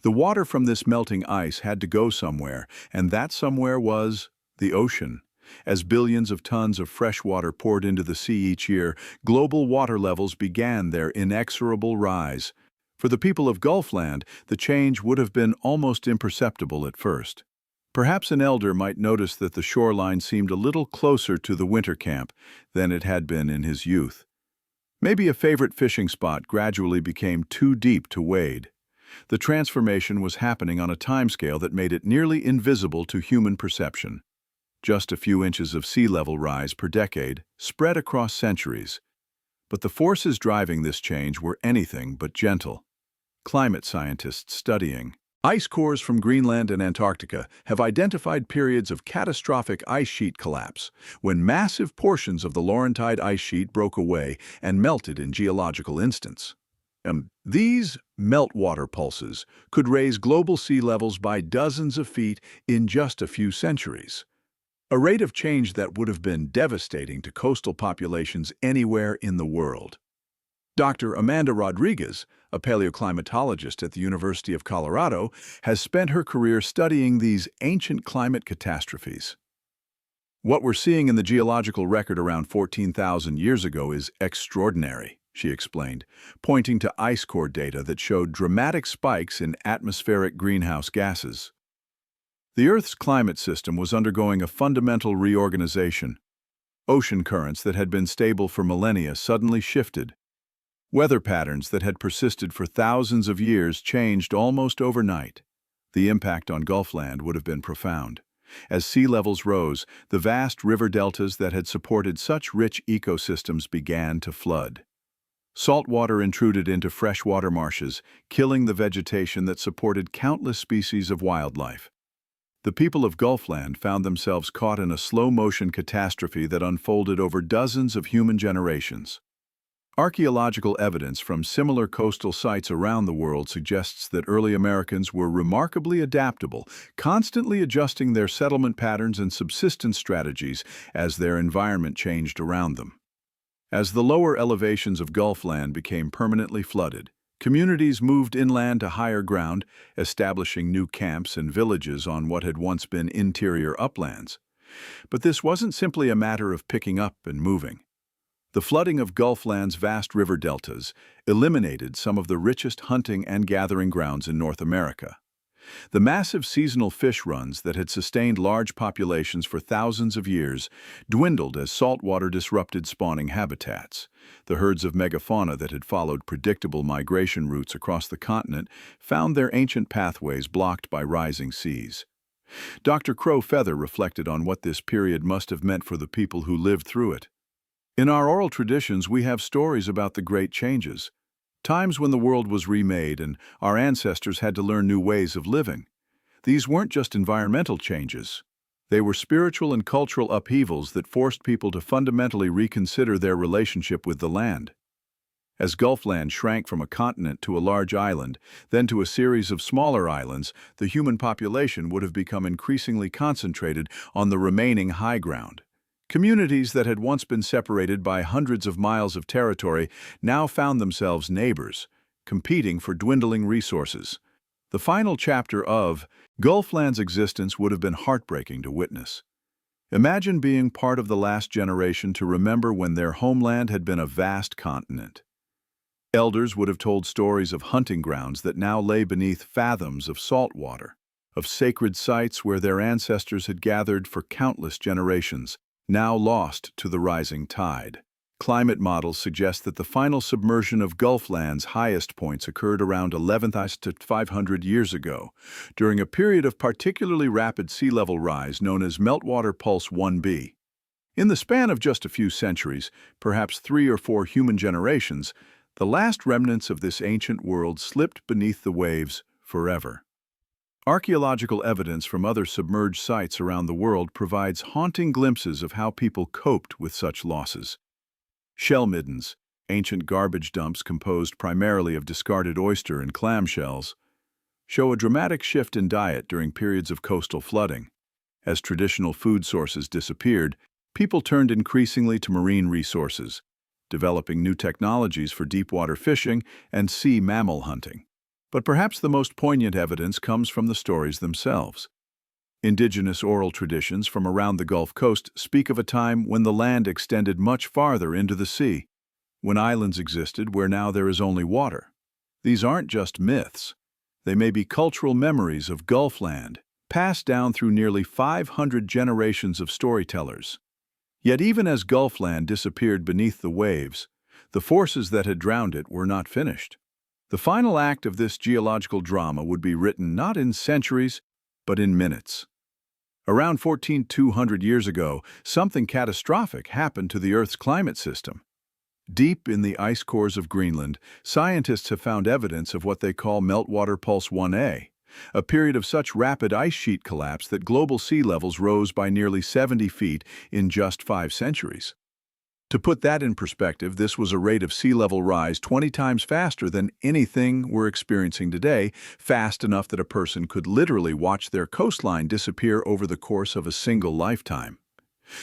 The water from this melting ice had to go somewhere, and that somewhere was the ocean. As billions of tons of fresh water poured into the sea each year, global water levels began their inexorable rise. For the people of Gulfland, the change would have been almost imperceptible at first. Perhaps an elder might notice that the shoreline seemed a little closer to the winter camp than it had been in his youth. Maybe a favorite fishing spot gradually became too deep to wade. The transformation was happening on a timescale that made it nearly invisible to human perception. Just a few inches of sea level rise per decade, spread across centuries. But the forces driving this change were anything but gentle. Climate scientists studying ice cores from Greenland and Antarctica have identified periods of catastrophic ice sheet collapse, when massive portions of the Laurentide ice sheet broke away and melted in geological instants. These meltwater pulses could raise global sea levels by dozens of feet in just a few centuries. A rate of change that would have been devastating to coastal populations anywhere in the world. Dr. Amanda Rodriguez, a paleoclimatologist at the University of Colorado, has spent her career studying these ancient climate catastrophes. What we're seeing in the geological record around 14,000 years ago is extraordinary, she explained, pointing to ice core data that showed dramatic spikes in atmospheric greenhouse gases. The Earth's climate system was undergoing a fundamental reorganization. Ocean currents that had been stable for millennia suddenly shifted. Weather patterns that had persisted for thousands of years changed almost overnight. The impact on Gulfland would have been profound. As sea levels rose, the vast river deltas that had supported such rich ecosystems began to flood. Salt water intruded into freshwater marshes, killing the vegetation that supported countless species of wildlife. The people of Gulfland found themselves caught in a slow-motion catastrophe that unfolded over dozens of human generations. Archaeological evidence from similar coastal sites around the world suggests that early Americans were remarkably adaptable, constantly adjusting their settlement patterns and subsistence strategies as their environment changed around them. As the lower elevations of Gulfland became permanently flooded, communities moved inland to higher ground, establishing new camps and villages on what had once been interior uplands. But this wasn't simply a matter of picking up and moving. The flooding of Gulfland's vast river deltas eliminated some of the richest hunting and gathering grounds in North America. The massive seasonal fish runs that had sustained large populations for thousands of years dwindled as saltwater disrupted spawning habitats. The herds of megafauna that had followed predictable migration routes across the continent found their ancient pathways blocked by rising seas. Dr. Crow Feather reflected on what this period must have meant for the people who lived through it. In our oral traditions, we have stories about the great changes, times when the world was remade and our ancestors had to learn new ways of living. These weren't just environmental changes. They were spiritual and cultural upheavals that forced people to fundamentally reconsider their relationship with the land. As Gulfland shrank from a continent to a large island, then to a series of smaller islands, the human population would have become increasingly concentrated on the remaining high ground. Communities that had once been separated by hundreds of miles of territory now found themselves neighbors, competing for dwindling resources. The final chapter of Gulfland's existence would have been heartbreaking to witness. Imagine being part of the last generation to remember when their homeland had been a vast continent. Elders would have told stories of hunting grounds that now lay beneath fathoms of salt water, of sacred sites where their ancestors had gathered for countless generations, now lost to the rising tide. Climate models suggest that the final submersion of Gulfland's highest points occurred around 11,000 to 500 years ago, during a period of particularly rapid sea level rise known as meltwater pulse 1b. In the span of just a few centuries, perhaps 3 or 4 human generations, the last remnants of this ancient world slipped beneath the waves forever. Archaeological evidence from other submerged sites around the world provides haunting glimpses of how people coped with such losses. Shell middens, ancient garbage dumps composed primarily of discarded oyster and clam shells, show a dramatic shift in diet during periods of coastal flooding. As traditional food sources disappeared, people turned increasingly to marine resources, developing new technologies for deepwater fishing and sea mammal hunting. But perhaps the most poignant evidence comes from the stories themselves. Indigenous oral traditions from around the Gulf Coast speak of a time when the land extended much farther into the sea, when islands existed where now there is only water. These aren't just myths. They may be cultural memories of Gulfland, passed down through nearly 500 generations of storytellers. Yet even as Gulfland disappeared beneath the waves, the forces that had drowned it were not finished. The final act of this geological drama would be written not in centuries, but in minutes. Around 14,200 years ago, something catastrophic happened to the Earth's climate system. Deep in the ice cores of Greenland, scientists have found evidence of what they call meltwater pulse 1a, a period of such rapid ice sheet collapse that global sea levels rose by nearly 70 feet in just 5 centuries. To put that in perspective, this was a rate of sea level rise 20 times faster than anything we're experiencing today, fast enough that a person could literally watch their coastline disappear over the course of a single lifetime.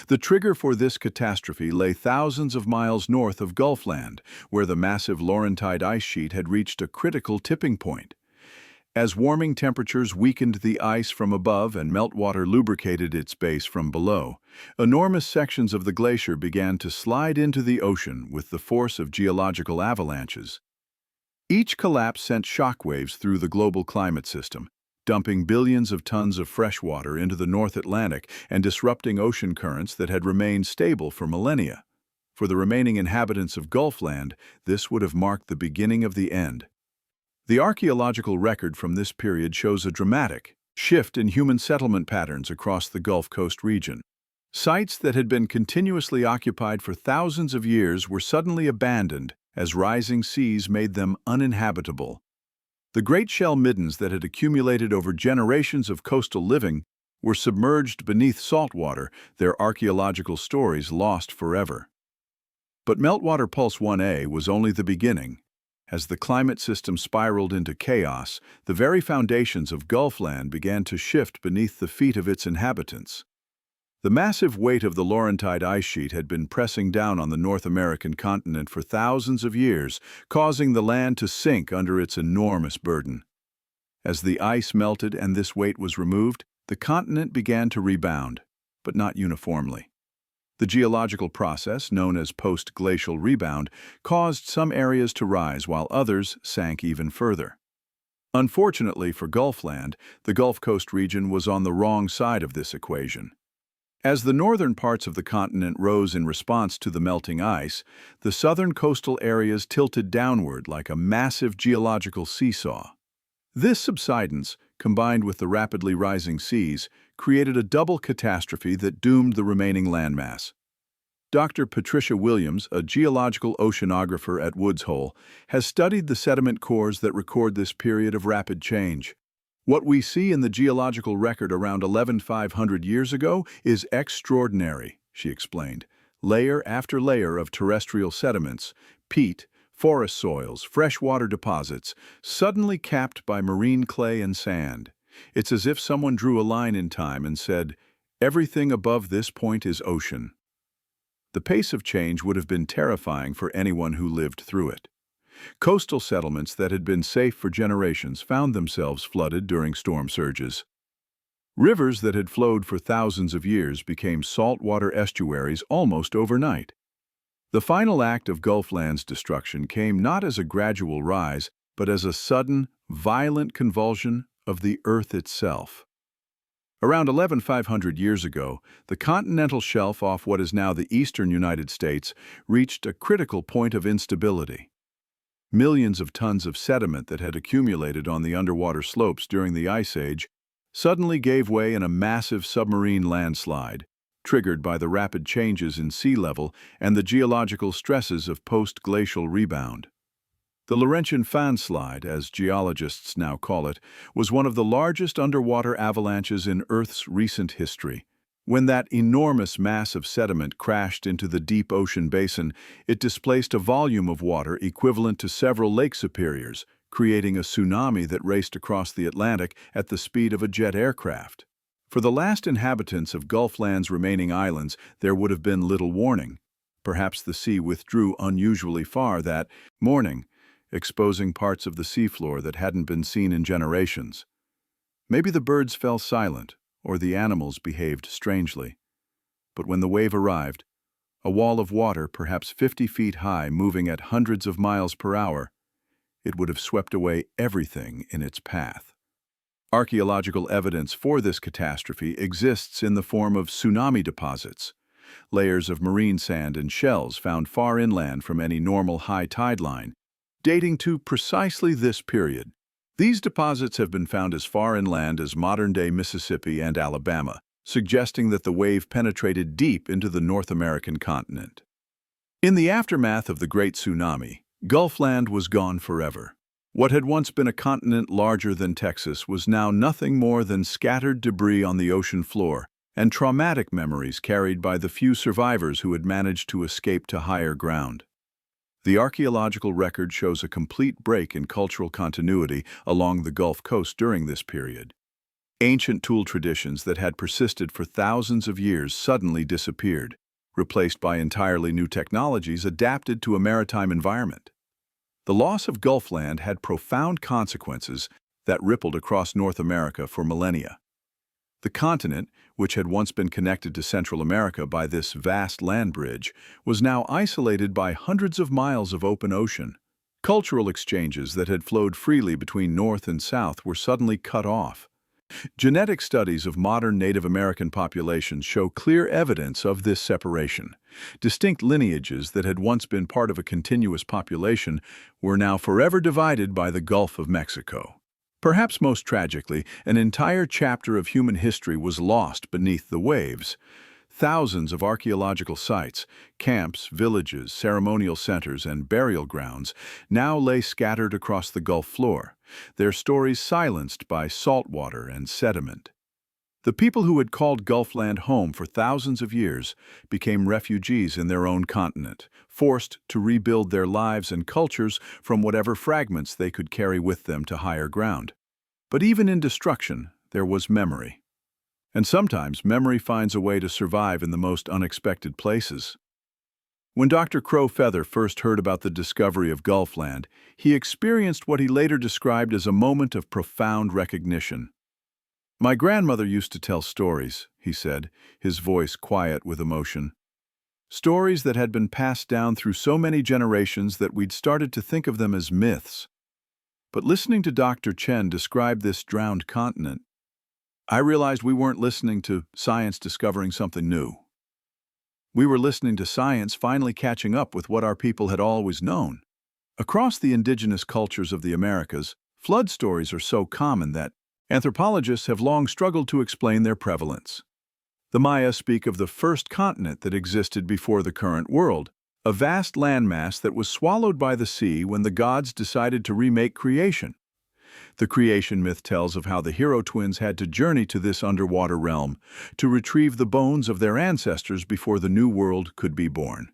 The trigger for this catastrophe lay thousands of miles north of Gulfland, where the massive Laurentide ice sheet had reached a critical tipping point. As warming temperatures weakened the ice from above and meltwater lubricated its base from below, enormous sections of the glacier began to slide into the ocean with the force of geological avalanches. Each collapse sent shockwaves through the global climate system, dumping billions of tons of fresh water into the North Atlantic and disrupting ocean currents that had remained stable for millennia. For the remaining inhabitants of Gulfland, this would have marked the beginning of the end. The archaeological record from this period shows a dramatic shift in human settlement patterns across the Gulf Coast region. Sites that had been continuously occupied for thousands of years were suddenly abandoned as rising seas made them uninhabitable. The great shell middens that had accumulated over generations of coastal living were submerged beneath salt water, their archaeological stories lost forever. But Meltwater Pulse 1a was only the beginning. As the climate system spiraled into chaos, the very foundations of Gulfland began to shift beneath the feet of its inhabitants. The massive weight of the Laurentide ice sheet had been pressing down on the North American continent for thousands of years, causing the land to sink under its enormous burden. As the ice melted and this weight was removed, the continent began to rebound, but not uniformly. The geological process, known as post-glacial rebound, caused some areas to rise while others sank even further. Unfortunately for Gulfland, the Gulf Coast region was on the wrong side of this equation. As the northern parts of the continent rose in response to the melting ice, the southern coastal areas tilted downward like a massive geological seesaw. This subsidence, combined with the rapidly rising seas, created a double catastrophe that doomed the remaining landmass. Dr. Patricia Williams, a geological oceanographer at Woods Hole, has studied the sediment cores that record this period of rapid change. What we see in the geological record around 11,500 years ago is extraordinary, she explained. Layer after layer of terrestrial sediments, peat, forest soils, freshwater deposits, suddenly capped by marine clay and sand. It's as if someone drew a line in time and said, "Everything above this point is ocean." The pace of change would have been terrifying for anyone who lived through it. Coastal settlements that had been safe for generations found themselves flooded during storm surges. Rivers that had flowed for thousands of years became saltwater estuaries almost overnight. The final act of Gulfland's destruction came not as a gradual rise, but as a sudden, violent convulsion of the Earth itself. Around 11,500 years ago, the continental shelf off what is now the eastern United States reached a critical point of instability. Millions of tons of sediment that had accumulated on the underwater slopes during the Ice Age suddenly gave way in a massive submarine landslide, triggered by the rapid changes in sea level and the geological stresses of post-glacial rebound. The Laurentian fan slide, as geologists now call it, was one of the largest underwater avalanches in Earth's recent history. When that enormous mass of sediment crashed into the deep ocean basin, it displaced a volume of water equivalent to several Lake Superiors, creating a tsunami that raced across the Atlantic at the speed of a jet aircraft. For the last inhabitants of Gulfland's remaining islands, there would have been little warning. Perhaps the sea withdrew unusually far that morning, exposing parts of the seafloor that hadn't been seen in generations. Maybe the birds fell silent, or the animals behaved strangely. But when the wave arrived, a wall of water perhaps 50 feet high moving at hundreds of miles per hour, it would have swept away everything in its path. Archaeological evidence for this catastrophe exists in the form of tsunami deposits, layers of marine sand and shells found far inland from any normal high tide line, dating to precisely this period. These deposits have been found as far inland as modern-day Mississippi and Alabama, suggesting that the wave penetrated deep into the North American continent. In the aftermath of the Great Tsunami, Gulfland was gone forever. What had once been a continent larger than Texas was now nothing more than scattered debris on the ocean floor and traumatic memories carried by the few survivors who had managed to escape to higher ground. The archaeological record shows a complete break in cultural continuity along the Gulf Coast during this period. Ancient tool traditions that had persisted for thousands of years suddenly disappeared, replaced by entirely new technologies adapted to a maritime environment. The loss of Gulfland had profound consequences that rippled across North America for millennia. The continent, which had once been connected to Central America by this vast land bridge, was now isolated by hundreds of miles of open ocean. Cultural exchanges that had flowed freely between North and South were suddenly cut off. Genetic studies of modern Native American populations show clear evidence of this separation. Distinct lineages that had once been part of a continuous population were now forever divided by the Gulf of Mexico. Perhaps most tragically, an entire chapter of human history was lost beneath the waves. Thousands of archaeological sites, camps, villages, ceremonial centers, and burial grounds now lay scattered across the Gulf floor, their stories silenced by saltwater and sediment. The people who had called Gulfland home for thousands of years became refugees in their own continent, forced to rebuild their lives and cultures from whatever fragments they could carry with them to higher ground. But even in destruction, there was memory. And sometimes memory finds a way to survive in the most unexpected places. When Dr. Crow Feather first heard about the discovery of Gulfland, he experienced what he later described as a moment of profound recognition. "My grandmother used to tell stories," he said, his voice quiet with emotion. "Stories that had been passed down through so many generations that we'd started to think of them as myths. But listening to Dr. Chen describe this drowned continent, I realized we weren't listening to science discovering something new. We were listening to science finally catching up with what our people had always known. Across the indigenous cultures of the Americas, flood stories are so common that anthropologists have long struggled to explain their prevalence. The Maya speak of the first continent that existed before the current world, a vast landmass that was swallowed by the sea when the gods decided to remake creation. The creation myth tells of how the hero twins had to journey to this underwater realm to retrieve the bones of their ancestors before the new world could be born.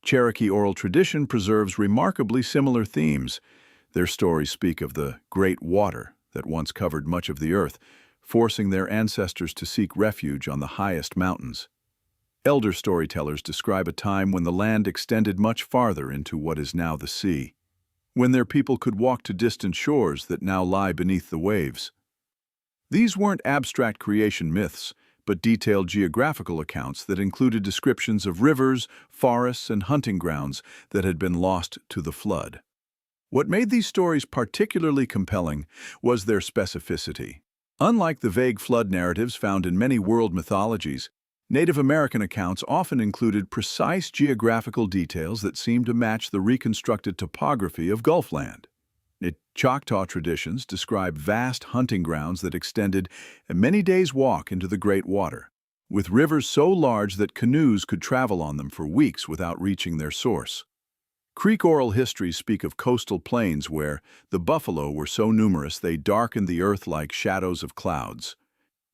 Cherokee oral tradition preserves remarkably similar themes. Their stories speak of the great water that once covered much of the earth, forcing their ancestors to seek refuge on the highest mountains. Elder storytellers describe a time when the land extended much farther into what is now the sea, when their people could walk to distant shores that now lie beneath the waves. These weren't abstract creation myths, but detailed geographical accounts that included descriptions of rivers, forests, and hunting grounds that had been lost to the flood. What made these stories particularly compelling was their specificity. Unlike the vague flood narratives found in many world mythologies, Native American accounts often included precise geographical details that seemed to match the reconstructed topography of Gulfland. Choctaw traditions describe vast hunting grounds that extended a many days' walk into the Great Water, with rivers so large that canoes could travel on them for weeks without reaching their source. Creek oral histories speak of coastal plains where the buffalo were so numerous they darkened the earth like shadows of clouds.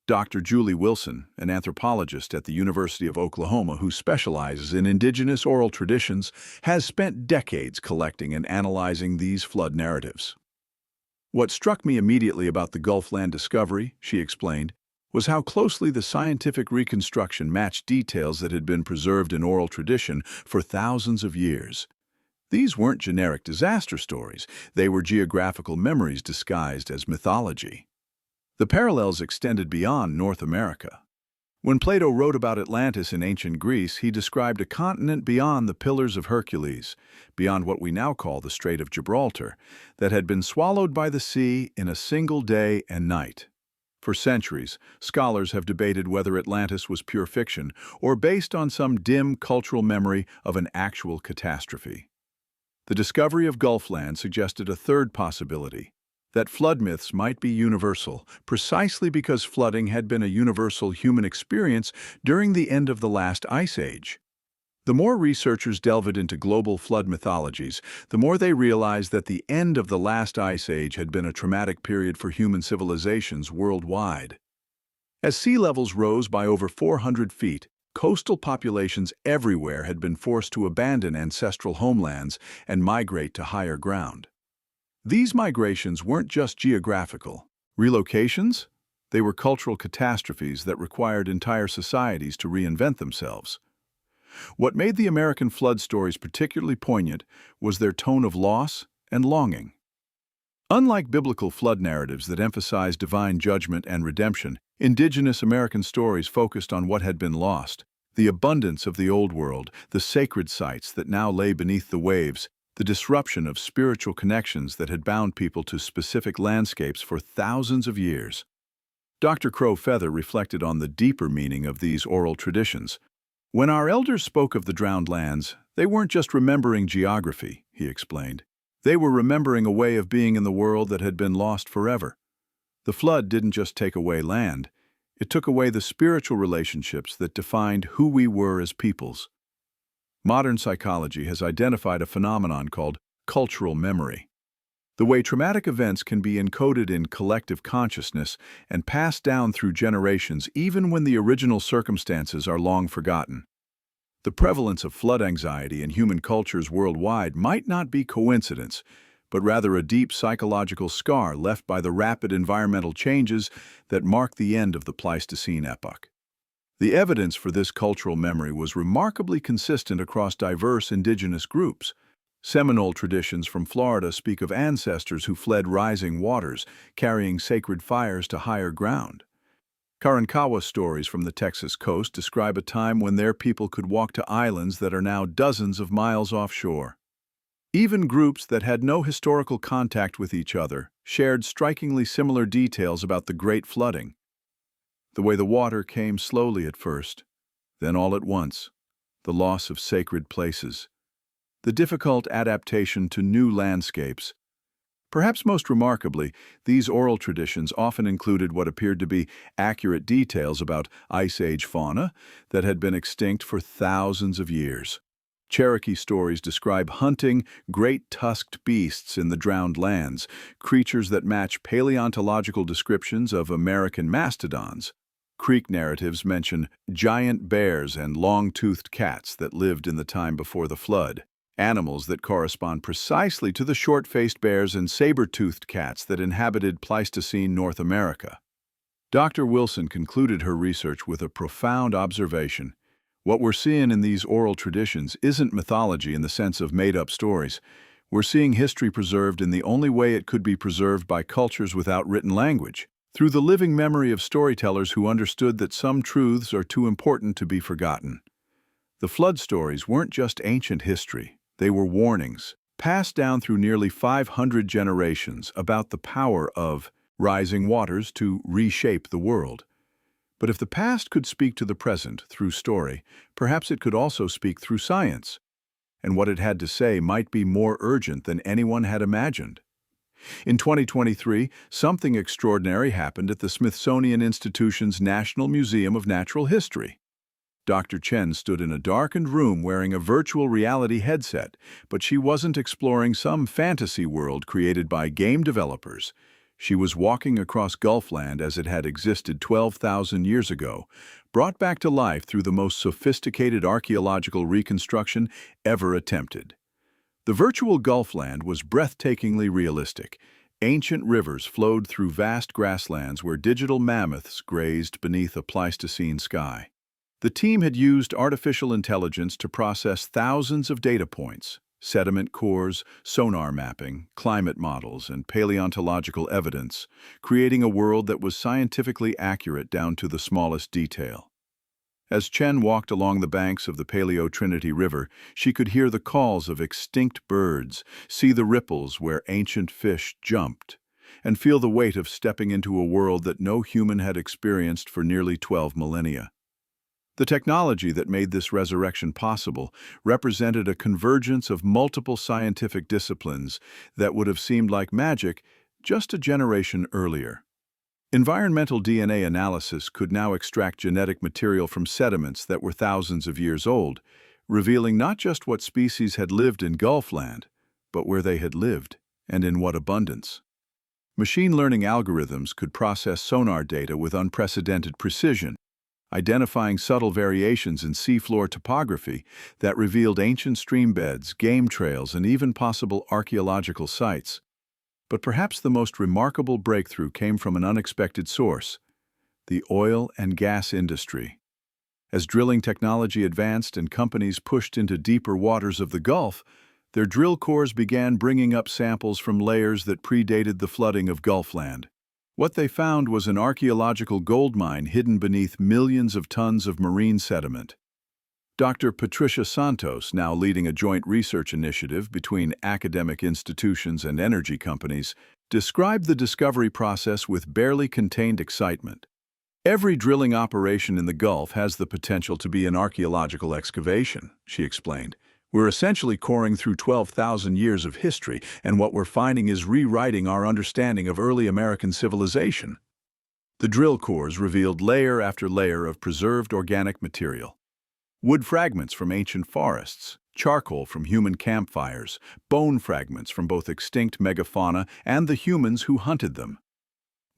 Dr. Julie Wilson, an anthropologist at the University of Oklahoma who specializes in indigenous oral traditions, has spent decades collecting and analyzing these flood narratives. What struck me immediately about the Gulfland discovery, she explained, was how closely the scientific reconstruction matched details that had been preserved in oral tradition for thousands of years. These weren't generic disaster stories, they were geographical memories disguised as mythology. The parallels extended beyond North America. When Plato wrote about Atlantis in ancient Greece, he described a continent beyond the Pillars of Hercules, beyond what we now call the Strait of Gibraltar, that had been swallowed by the sea in a single day and night. For centuries, scholars have debated whether Atlantis was pure fiction or based on some dim cultural memory of an actual catastrophe. The discovery of Gulfland suggested a third possibility, that flood myths might be universal, precisely because flooding had been a universal human experience during the end of the last ice age. The more researchers delved into global flood mythologies, the more they realized that the end of the last ice age had been a traumatic period for human civilizations worldwide. As sea levels rose by over 400 feet, coastal populations everywhere had been forced to abandon ancestral homelands and migrate to higher ground. These migrations weren't just geographical relocations, they were cultural catastrophes that required entire societies to reinvent themselves. What made the American flood stories particularly poignant was their tone of loss and longing. Unlike biblical flood narratives that emphasize divine judgment and redemption, indigenous American stories focused on what had been lost, the abundance of the old world, the sacred sites that now lay beneath the waves, the disruption of spiritual connections that had bound people to specific landscapes for thousands of years. Dr. Crow Feather reflected on the deeper meaning of these oral traditions. When our elders spoke of the drowned lands, they weren't just remembering geography, he explained. They were remembering a way of being in the world that had been lost forever. The flood didn't just take away land, it took away the spiritual relationships that defined who we were as peoples. Modern psychology has identified a phenomenon called cultural memory. The way traumatic events can be encoded in collective consciousness and passed down through generations even when the original circumstances are long forgotten. The prevalence of flood anxiety in human cultures worldwide might not be coincidence, but rather a deep psychological scar left by the rapid environmental changes that marked the end of the Pleistocene epoch. The evidence for this cultural memory was remarkably consistent across diverse indigenous groups. Seminole traditions from Florida speak of ancestors who fled rising waters, carrying sacred fires to higher ground. Karankawa stories from the Texas coast describe a time when their people could walk to islands that are now dozens of miles offshore. Even groups that had no historical contact with each other shared strikingly similar details about the Great Flooding. The way the water came slowly at first, then all at once, the loss of sacred places, the difficult adaptation to new landscapes. Perhaps most remarkably, these oral traditions often included what appeared to be accurate details about Ice Age fauna that had been extinct for thousands of years. Cherokee stories describe hunting great tusked beasts in the drowned lands, creatures that match paleontological descriptions of American mastodons. Creek narratives mention giant bears and long-toothed cats that lived in the time before the flood, animals that correspond precisely to the short-faced bears and saber-toothed cats that inhabited Pleistocene North America. Dr. Wilson concluded her research with a profound observation. What we're seeing in these oral traditions isn't mythology in the sense of made-up stories. We're seeing history preserved in the only way it could be preserved by cultures without written language, through the living memory of storytellers who understood that some truths are too important to be forgotten. The flood stories weren't just ancient history. They were warnings, passed down through nearly 500 generations, about the power of rising waters to reshape the world. But if the past could speak to the present through story, perhaps it could also speak through science. And what it had to say might be more urgent than anyone had imagined. In 2023, something extraordinary happened at the Smithsonian Institution's National Museum of Natural History. Dr. Chen stood in a darkened room wearing a virtual reality headset, but she wasn't exploring some fantasy world created by game developers. She was walking across Gulfland as it had existed 12,000 years ago, brought back to life through the most sophisticated archaeological reconstruction ever attempted. The virtual Gulfland was breathtakingly realistic. Ancient rivers flowed through vast grasslands where digital mammoths grazed beneath a Pleistocene sky. The team had used artificial intelligence to process thousands of data points: sediment cores, sonar mapping, climate models, and paleontological evidence, creating a world that was scientifically accurate down to the smallest detail. As Chen walked along the banks of the Paleo-Trinity River, she could hear the calls of extinct birds, see the ripples where ancient fish jumped, and feel the weight of stepping into a world that no human had experienced for nearly 12 millennia. The technology that made this resurrection possible represented a convergence of multiple scientific disciplines that would have seemed like magic just a generation earlier. Environmental DNA analysis could now extract genetic material from sediments that were thousands of years old, revealing not just what species had lived in Gulfland, but where they had lived and in what abundance. Machine learning algorithms could process sonar data with unprecedented precision, identifying subtle variations in seafloor topography that revealed ancient stream beds, game trails, and even possible archaeological sites. But perhaps the most remarkable breakthrough came from an unexpected source: the oil and gas industry. As drilling technology advanced and companies pushed into deeper waters of the Gulf, their drill cores began bringing up samples from layers that predated the flooding of Gulfland. What they found was an archaeological gold mine hidden beneath millions of tons of marine sediment. Dr. Patricia Santos, now leading a joint research initiative between academic institutions and energy companies, described the discovery process with barely contained excitement. Every drilling operation in the Gulf has the potential to be an archaeological excavation, she explained. We're essentially coring through 12,000 years of history, and what we're finding is rewriting our understanding of early American civilization. The drill cores revealed layer after layer of preserved organic material. Wood fragments from ancient forests, charcoal from human campfires, bone fragments from both extinct megafauna and the humans who hunted them.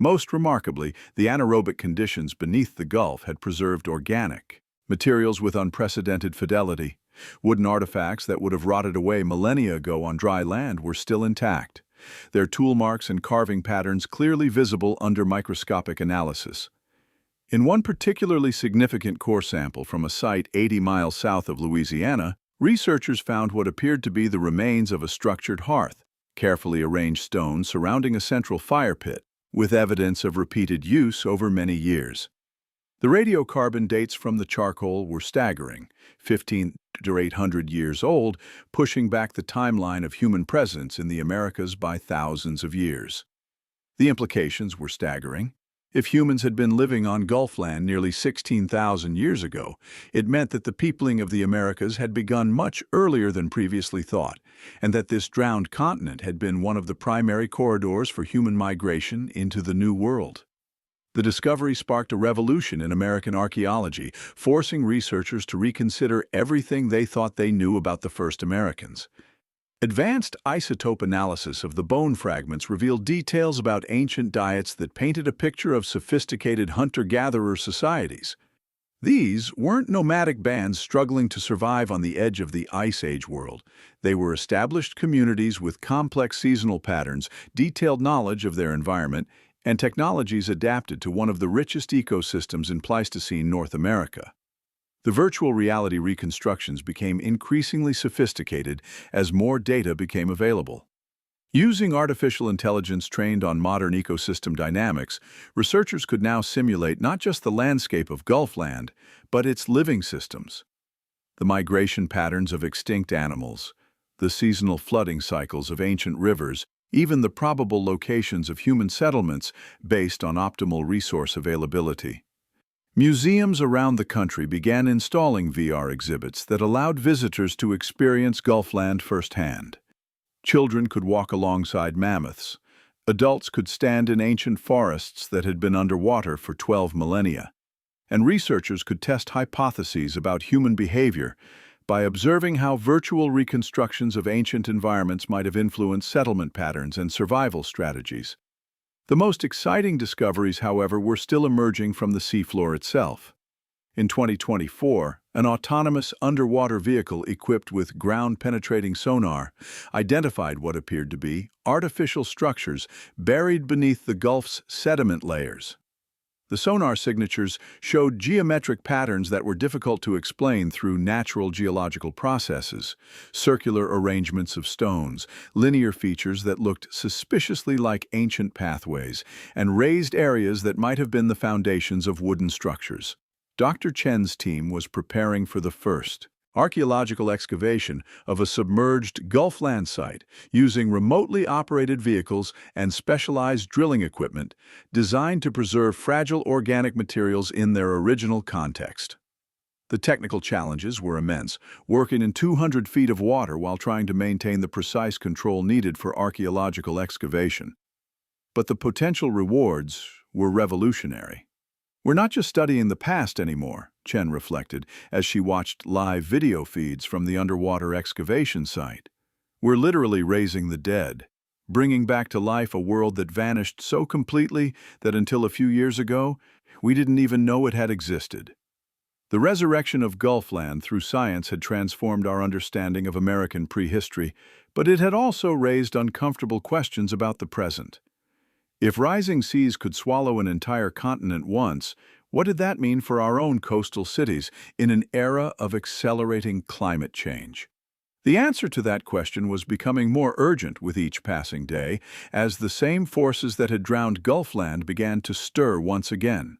Most remarkably, the anaerobic conditions beneath the Gulf had preserved organic materials with unprecedented fidelity. Wooden artifacts that would have rotted away millennia ago on dry land were still intact, their tool marks and carving patterns clearly visible under microscopic analysis. In one particularly significant core sample from a site 80 miles south of Louisiana, researchers found what appeared to be the remains of a structured hearth, carefully arranged stone surrounding a central fire pit, with evidence of repeated use over many years. The radiocarbon dates from the charcoal were staggering, 15 to 800 years old, pushing back the timeline of human presence in the Americas by thousands of years. The implications were staggering. If humans had been living on Gulfland nearly 16,000 years ago, it meant that the peopling of the Americas had begun much earlier than previously thought, and that this drowned continent had been one of the primary corridors for human migration into the New World. The discovery sparked a revolution in American archaeology, forcing researchers to reconsider everything they thought they knew about the first Americans. Advanced isotope analysis of the bone fragments revealed details about ancient diets that painted a picture of sophisticated hunter-gatherer societies. These weren't nomadic bands struggling to survive on the edge of the Ice Age world. They were established communities with complex seasonal patterns, detailed knowledge of their environment, and technologies adapted to one of the richest ecosystems in Pleistocene North America. The virtual reality reconstructions became increasingly sophisticated as more data became available. Using artificial intelligence trained on modern ecosystem dynamics, researchers could now simulate not just the landscape of Gulfland, but its living systems. The migration patterns of extinct animals, the seasonal flooding cycles of ancient rivers, even the probable locations of human settlements based on optimal resource availability. Museums around the country began installing VR exhibits that allowed visitors to experience Gulfland firsthand. Children could walk alongside mammoths. Adults could stand in ancient forests that had been underwater for 12 millennia. And researchers could test hypotheses about human behavior by observing how virtual reconstructions of ancient environments might have influenced settlement patterns and survival strategies. The most exciting discoveries, however, were still emerging from the seafloor itself. In 2024, an autonomous underwater vehicle equipped with ground-penetrating sonar identified what appeared to be artificial structures buried beneath the Gulf's sediment layers. The sonar signatures showed geometric patterns that were difficult to explain through natural geological processes, circular arrangements of stones, linear features that looked suspiciously like ancient pathways, and raised areas that might have been the foundations of wooden structures. Dr. Chen's team was preparing for the first archaeological excavation of a submerged Gulfland site using remotely operated vehicles and specialized drilling equipment designed to preserve fragile organic materials in their original context. The technical challenges were immense, working in 200 feet of water while trying to maintain the precise control needed for archaeological excavation. But the potential rewards were revolutionary. We're not just studying the past anymore, Chen reflected as she watched live video feeds from the underwater excavation site. We're literally raising the dead, bringing back to life a world that vanished so completely that until a few years ago, we didn't even know it had existed. The resurrection of Gulfland through science had transformed our understanding of American prehistory, but it had also raised uncomfortable questions about the present. If rising seas could swallow an entire continent once, what did that mean for our own coastal cities in an era of accelerating climate change? The answer to that question was becoming more urgent with each passing day as the same forces that had drowned Gulfland began to stir once again.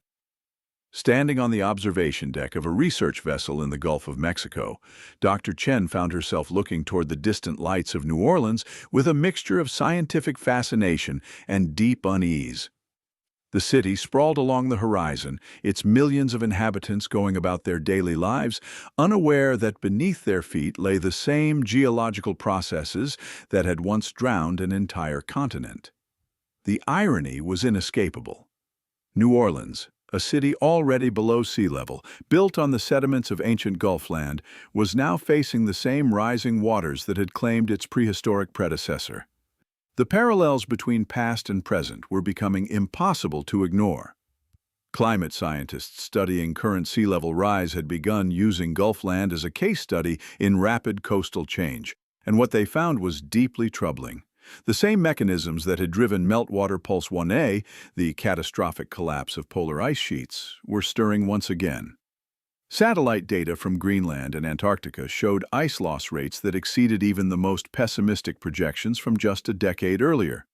Standing on the observation deck of a research vessel in the Gulf of Mexico, Dr. Chen found herself looking toward the distant lights of New Orleans with a mixture of scientific fascination and deep unease. The city sprawled along the horizon, its millions of inhabitants going about their daily lives, unaware that beneath their feet lay the same geological processes that had once drowned an entire continent. The irony was inescapable. New Orleans, a city already below sea level, built on the sediments of ancient Gulfland, was now facing the same rising waters that had claimed its prehistoric predecessor. The parallels between past and present were becoming impossible to ignore. Climate scientists studying current sea level rise had begun using Gulfland as a case study in rapid coastal change, and what they found was deeply troubling. The same mechanisms that had driven Meltwater Pulse 1A, the catastrophic collapse of polar ice sheets, were stirring once again. Satellite data from Greenland and Antarctica showed ice loss rates that exceeded even the most pessimistic projections from just a decade earlier.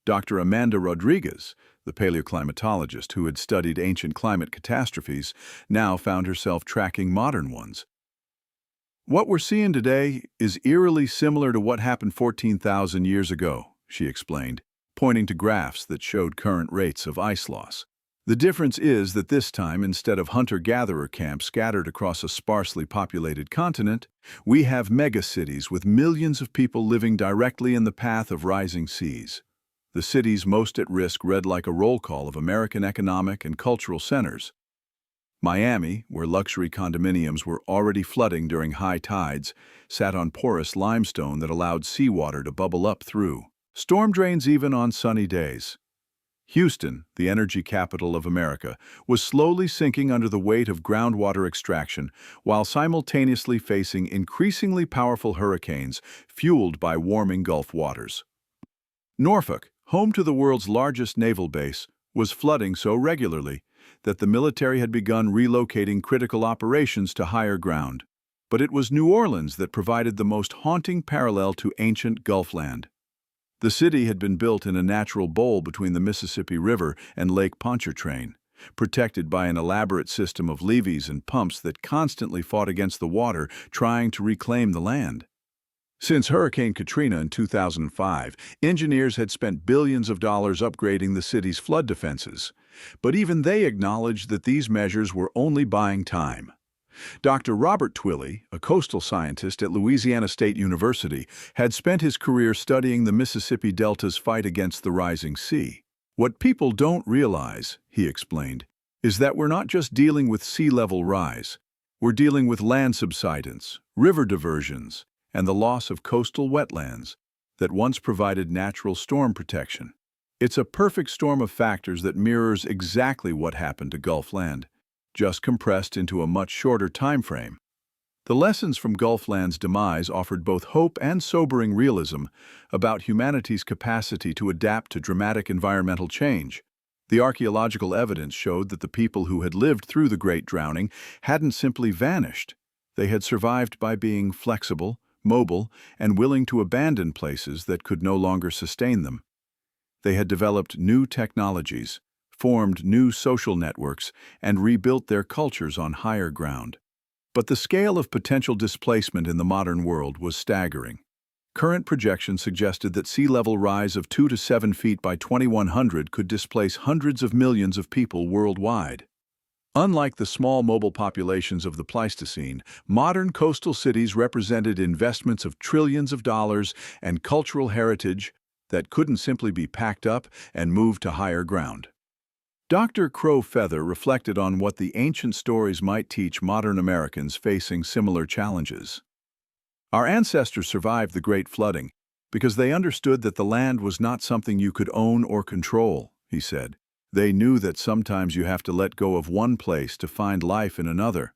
Dr. Amanda Rodriguez, the paleoclimatologist who had studied ancient climate catastrophes, now found herself tracking modern ones. "What we're seeing today is eerily similar to what happened 14,000 years ago," she explained, pointing to graphs that showed current rates of ice loss. "The difference is that this time, instead of hunter-gatherer camps scattered across a sparsely populated continent, we have megacities with millions of people living directly in the path of rising seas. The cities most at risk read like a roll call of American economic and cultural centers. Miami, where luxury condominiums were already flooding during high tides, sat on porous limestone that allowed seawater to bubble up through storm drains even on sunny days. Houston, the energy capital of America, was slowly sinking under the weight of groundwater extraction while simultaneously facing increasingly powerful hurricanes fueled by warming Gulf waters. Norfolk, home to the world's largest naval base, was flooding so regularly that the military had begun relocating critical operations to higher ground. But it was New Orleans that provided the most haunting parallel to ancient Gulfland. The city had been built in a natural bowl between the Mississippi River and Lake Pontchartrain, protected by an elaborate system of levees and pumps that constantly fought against the water, trying to reclaim the land. Since Hurricane Katrina in 2005, engineers had spent billions of dollars upgrading the city's flood defenses, but even they acknowledged that these measures were only buying time. Dr. Robert Twilley, a coastal scientist at Louisiana State University, had spent his career studying the Mississippi Delta's fight against the rising sea. "What people don't realize," he explained, "is that we're not just dealing with sea level rise. We're dealing with land subsidence, river diversions, and the loss of coastal wetlands that once provided natural storm protection. It's a perfect storm of factors that mirrors exactly what happened to Gulfland, just compressed into a much shorter time frame." The lessons from Gulfland's demise offered both hope and sobering realism about humanity's capacity to adapt to dramatic environmental change. The archaeological evidence showed that the people who had lived through the Great Drowning hadn't simply vanished. They had survived by being flexible, mobile, and willing to abandon places that could no longer sustain them. They had developed new technologies, formed new social networks, and rebuilt their cultures on higher ground. But the scale of potential displacement in the modern world was staggering. Current projections suggested that sea level rise of 2 to 7 feet by 2100 could displace hundreds of millions of people worldwide. Unlike the small mobile populations of the Pleistocene, modern coastal cities represented investments of trillions of dollars and cultural heritage that couldn't simply be packed up and moved to higher ground. Dr. Crow Feather reflected on what the ancient stories might teach modern Americans facing similar challenges. "Our ancestors survived the Great Flooding because they understood that the land was not something you could own or control," he said. "They knew that sometimes you have to let go of one place to find life in another.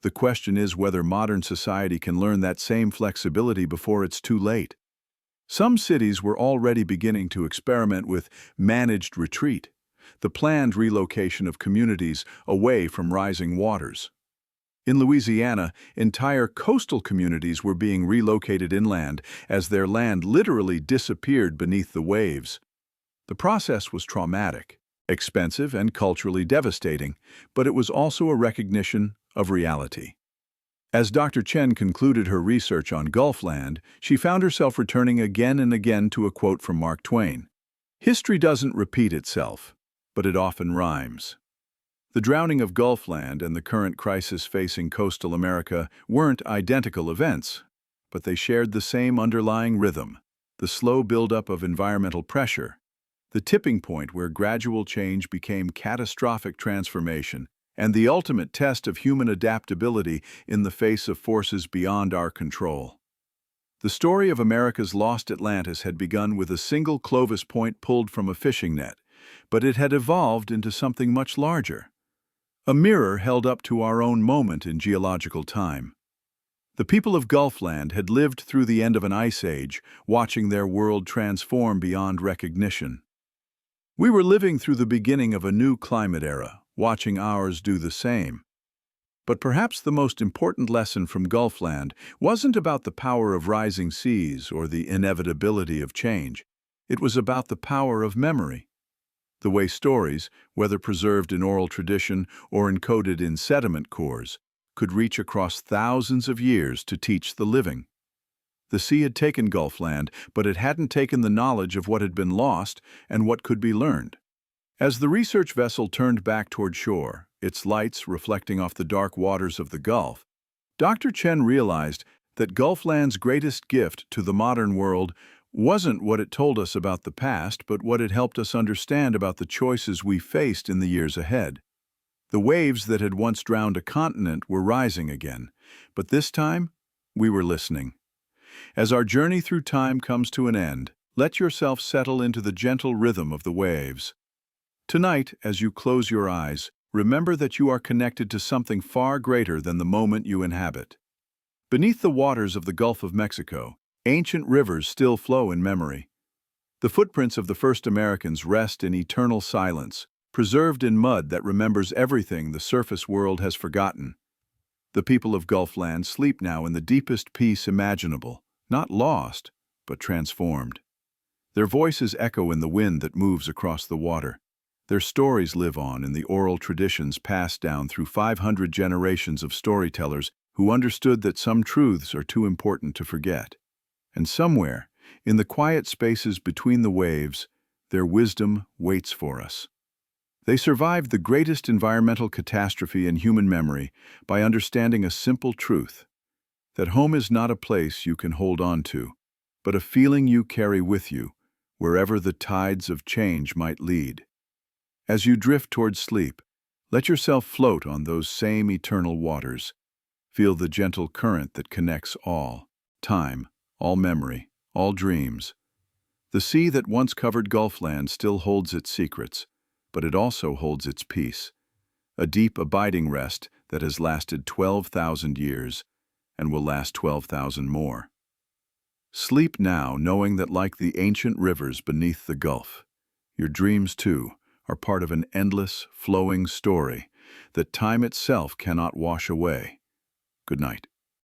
The question is whether modern society can learn that same flexibility before it's too late." Some cities were already beginning to experiment with managed retreat, the planned relocation of communities away from rising waters. In Louisiana, entire coastal communities were being relocated inland as their land literally disappeared beneath the waves. The process was traumatic, expensive, and culturally devastating, but it was also a recognition of reality. As Dr. Chen concluded her research on Gulfland, she found herself returning again and again to a quote from Mark Twain. "History doesn't repeat itself, but it often rhymes." The drowning of Gulfland and the current crisis facing coastal America weren't identical events, but they shared the same underlying rhythm, the slow buildup of environmental pressure, the tipping point where gradual change became catastrophic transformation, and the ultimate test of human adaptability in the face of forces beyond our control. The story of America's lost Atlantis had begun with a single Clovis point pulled from a fishing net, but it had evolved into something much larger. A mirror held up to our own moment in geological time. The people of Gulfland had lived through the end of an ice age, watching their world transform beyond recognition. We were living through the beginning of a new climate era, watching ours do the same. But perhaps the most important lesson from Gulfland wasn't about the power of rising seas or the inevitability of change. It was about the power of memory. The way stories, whether preserved in oral tradition or encoded in sediment cores, could reach across thousands of years to teach the living. The sea had taken Gulfland, but it hadn't taken the knowledge of what had been lost and what could be learned. As the research vessel turned back toward shore, its lights reflecting off the dark waters of the Gulf, Dr. Chen realized that Gulfland's greatest gift to the modern world wasn't what it told us about the past, but what it helped us understand about the choices we faced in the years ahead. The waves that had once drowned a continent were rising again, but this time, we were listening. As our journey through time comes to an end, let yourself settle into the gentle rhythm of the waves. Tonight, as you close your eyes, remember that you are connected to something far greater than the moment you inhabit. Beneath the waters of the Gulf of Mexico, ancient rivers still flow in memory. The footprints of the first Americans rest in eternal silence, preserved in mud that remembers everything the surface world has forgotten. The people of Gulfland sleep now in the deepest peace imaginable, not lost, but transformed. Their voices echo in the wind that moves across the water. Their stories live on in the oral traditions passed down through 500 generations of storytellers who understood that some truths are too important to forget. And somewhere, in the quiet spaces between the waves, their wisdom waits for us. They survived the greatest environmental catastrophe in human memory by understanding a simple truth, that home is not a place you can hold on to, but a feeling you carry with you, wherever the tides of change might lead. As you drift towards sleep, let yourself float on those same eternal waters. Feel the gentle current that connects all time, all memory, all dreams. The sea that once covered Gulfland still holds its secrets, but it also holds its peace, a deep, abiding rest that has lasted 12,000 years and will last 12,000 more. Sleep now, knowing that like the ancient rivers beneath the Gulf, your dreams, too, are part of an endless, flowing story that time itself cannot wash away. Good night.